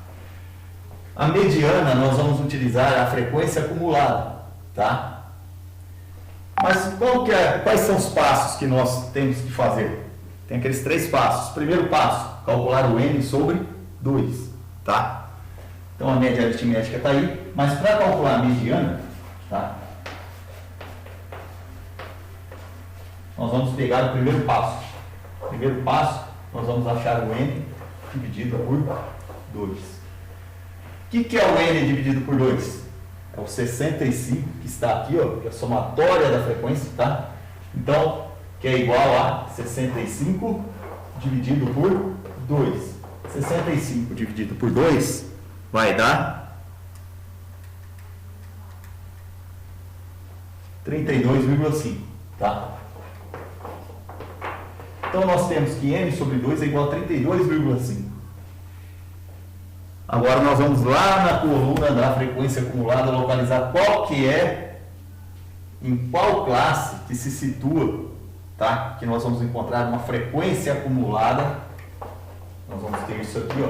A mediana nós vamos utilizar a frequência acumulada, tá? Mas quais são os passos que nós temos que fazer? Tem aqueles 3 passos. Primeiro passo, calcular o n sobre 2, tá? Então a média aritmética está aí, mas para calcular a mediana, tá? Nós vamos pegar o primeiro passo. Primeiro passo, nós vamos achar o n dividido por 2. O que é o n dividido por 2? É o 65 que está aqui, ó, que é a somatória da frequência, tá? Então, que é igual a 65 dividido por 2. 65 dividido por 2 vai dar 32,5, tá? Então, nós temos que n sobre 2 é igual a 32,5. Agora, nós vamos lá na coluna da frequência acumulada localizar qual que é, em qual classe que se situa, tá? Que nós vamos encontrar uma frequência acumulada. Nós vamos ter isso aqui, ó.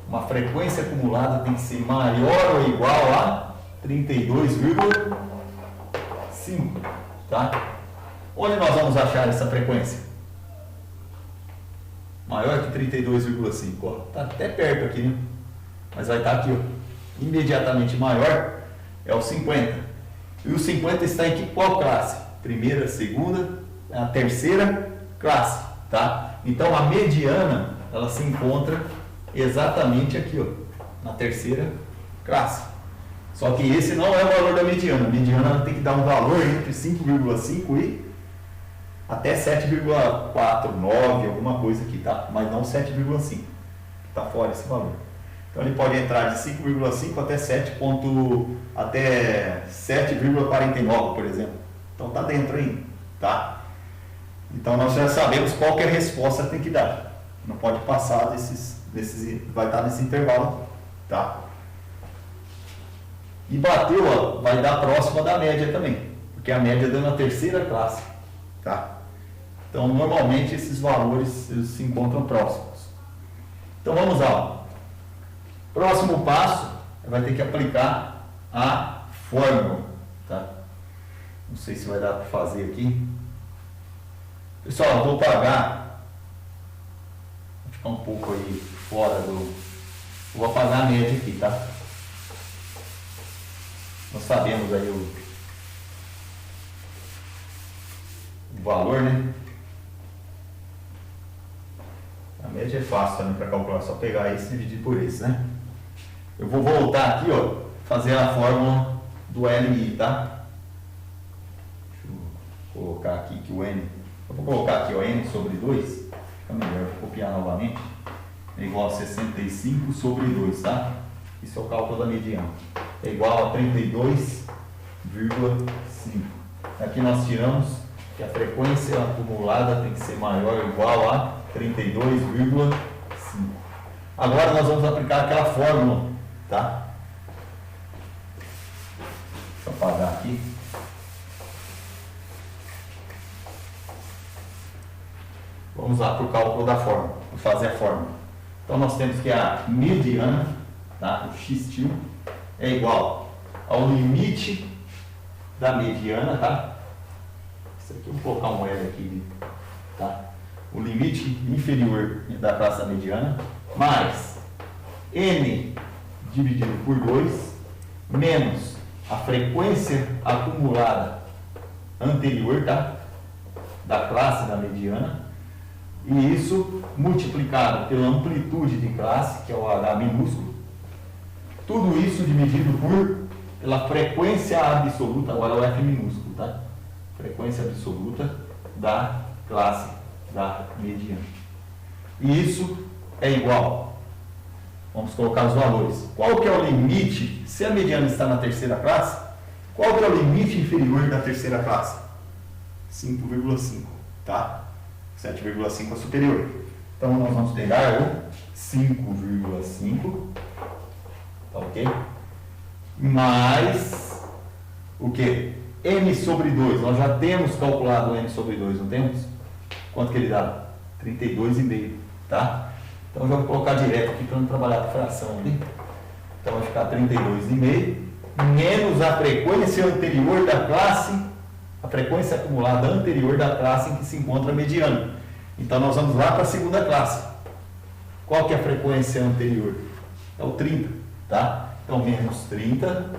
Uma frequência acumulada tem que ser maior ou igual a 32,5, tá? Onde nós vamos achar essa frequência? Maior que 32,5, ó. Tá até perto aqui, né? Mas vai estar aqui, ó. Imediatamente maior é o 50. E o 50 está em qual classe? Primeira, segunda, a terceira classe, tá? Então a mediana, ela se encontra exatamente aqui, ó, na terceira classe. Só que esse não é o valor da mediana. A mediana ela tem que dar um valor entre 5,5 e até 7,49, alguma coisa aqui, tá? Mas não 7,5. Tá fora esse valor. Então ele pode entrar de 5,5 até 7,49, por exemplo. Então tá dentro ainda, tá? Então nós já sabemos qual que é a resposta que tem que dar. Não pode passar desses vai estar nesse intervalo, tá? E bateu, ó, vai dar próxima da média também, porque a média deu na terceira classe, tá? Então normalmente esses valores eles se encontram próximos. Então vamos lá, ó. Próximo passo, vai ter que aplicar a fórmula, tá? Não sei se vai dar para fazer aqui. Pessoal, eu vou pagar, vou ficar um pouco aí fora do... Vou apagar a média aqui, tá? Nós sabemos aí o valor, né? A média é fácil também para calcular, só pegar esse e dividir por esse, né? Eu vou voltar aqui, ó, fazer a fórmula do LI, tá? Deixa eu colocar aqui que o N... Eu vou colocar aqui o N sobre 2, fica melhor, vou copiar novamente. É igual a 65 sobre 2, tá? Isso é o cálculo da mediana. É igual a 32,5. Aqui nós tiramos que a frequência acumulada tem que ser maior ou igual a 32,5. Agora nós vamos aplicar aquela fórmula, tá? Deixa eu apagar aqui. Vamos lá para o cálculo da fórmula, vou fazer a fórmula. Então nós temos que a mediana, tá? O x' é igual ao limite da mediana, tá? Isso aqui, eu vou colocar um L aqui, tá? O limite inferior da classe da mediana, mais n dividido por 2, menos a frequência acumulada anterior, tá? Da classe da mediana, e isso multiplicado pela amplitude de classe, que é o H minúsculo, tudo isso dividido pela frequência absoluta, agora é o F minúsculo, tá? Frequência absoluta da classe da mediana. E isso é igual. Vamos colocar os valores. Qual que é o limite? Se a mediana está na terceira classe, qual que é o limite inferior da terceira classe? 5,5, tá? 7,5 é superior. Então nós vamos pegar o 5,5, tá ok? Mais o que? N sobre 2. Nós já temos calculado o N sobre 2, não temos? Quanto que ele dá? 32,5, tá? Então eu já vou colocar direto aqui para não trabalhar com fração ali. Então vai ficar 32,5 menos a frequência anterior da classe, a frequência acumulada anterior da classe em que se encontra a mediana. Então nós vamos lá para a segunda classe. Qual que é a frequência anterior? É o 30, tá? Então menos 30,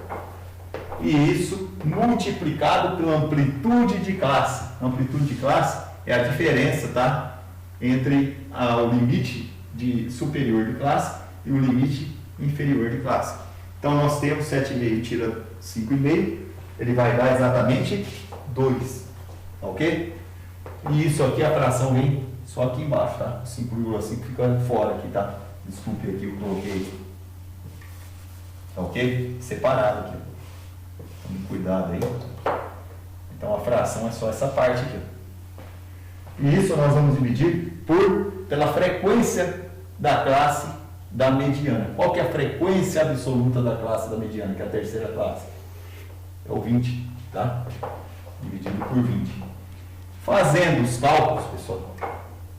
e isso multiplicado pela amplitude de classe. A amplitude de classe é a diferença, tá? Entre o limite superior de classe e o limite inferior de classe. Então nós temos 7,5 tira 5,5, ele vai dar exatamente 2, tá ok? E isso aqui, a fração vem só aqui embaixo, tá? 5,5 fica fora aqui, tá? Desculpe aqui, eu coloquei, tá ok? Separado aqui. Tome cuidado aí. Então a fração é só essa parte aqui. E isso nós vamos dividir pela frequência da classe da mediana. Qual que é a frequência absoluta da classe da mediana, que é a terceira classe? É o 20, tá? Dividido por 20. Fazendo os cálculos, pessoal,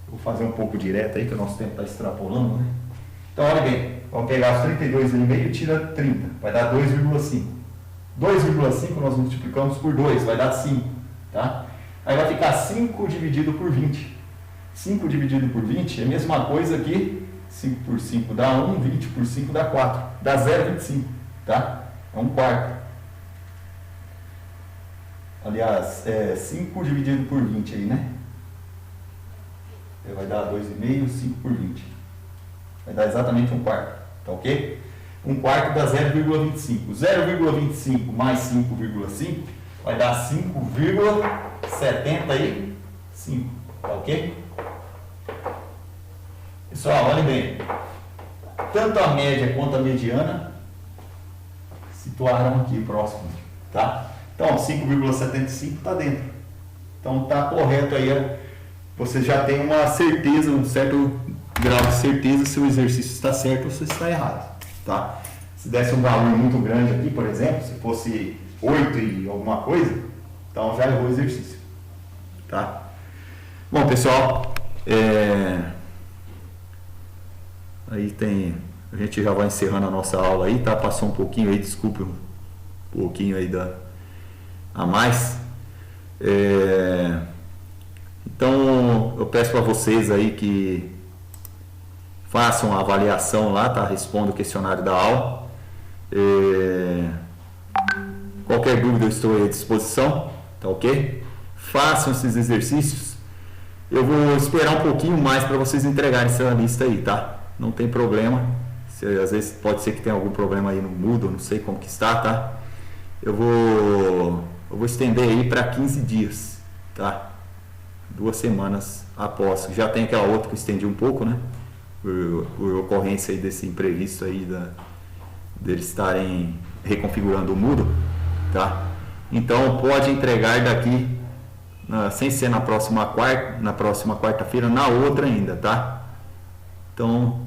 vou fazer um pouco direto aí, que o nosso tempo está extrapolando, né? Então, olha bem, vamos pegar os 32,5 e tira 30, vai dar 2,5. 2,5 nós multiplicamos por 2, vai dar 5, tá? Aí vai ficar 5 dividido por 20. 5 dividido por 20 é a mesma coisa que 5 por 5 dá 1, 20 por 5 dá 4, dá 0,25, tá? É um quarto. Aliás, 5 dividido por 20 aí, né? Vai dar 2,5, 5 por 20. Vai dar exatamente um quarto, tá ok? Um quarto dá 0,25. 0,25 mais 5,5 vai dar 5,75, tá ok? Pessoal, olhem bem. Tanto a média quanto a mediana situaram aqui próximo, tá? Então, 5,75 está dentro. Então, está correto aí. Você já tem uma certeza, um certo grau de certeza se o exercício está certo ou se está errado, tá? Se desse um valor muito grande aqui, por exemplo, se fosse 8 e alguma coisa, então já errou o exercício, tá? Bom, pessoal, aí tem, a gente já vai encerrando a nossa aula aí, tá? Passou um pouquinho aí, desculpe um pouquinho aí a mais. Então eu peço para vocês aí que façam a avaliação lá, tá? Respondam o questionário da aula. Qualquer dúvida eu estou à disposição, tá ok? Façam esses exercícios. Eu vou esperar um pouquinho mais para vocês entregarem essa lista aí, tá? Não tem problema. Às vezes pode ser que tenha algum problema aí no Moodle, não sei como que está, tá? Eu vou estender aí para 15 dias, tá? 2 semanas após. Já tem aquela outra que eu estendi um pouco, né? Por ocorrência aí desse imprevisto aí deles estarem reconfigurando o Moodle, tá? Então pode entregar daqui, sem ser na próxima quarta-feira, na outra ainda, tá? Então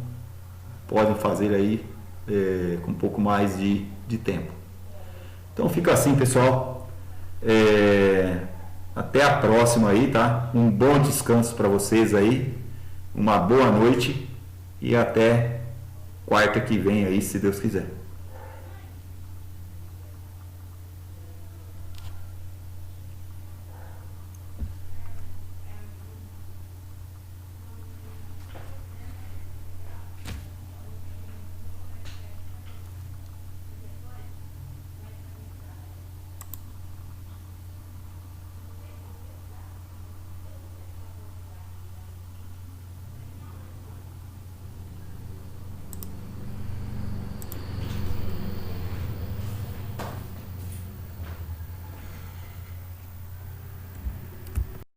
podem fazer aí com um pouco mais de tempo. Então fica assim, pessoal. Até a próxima aí, tá? Um bom descanso para vocês aí. Uma boa noite e até quarta que vem aí, se Deus quiser.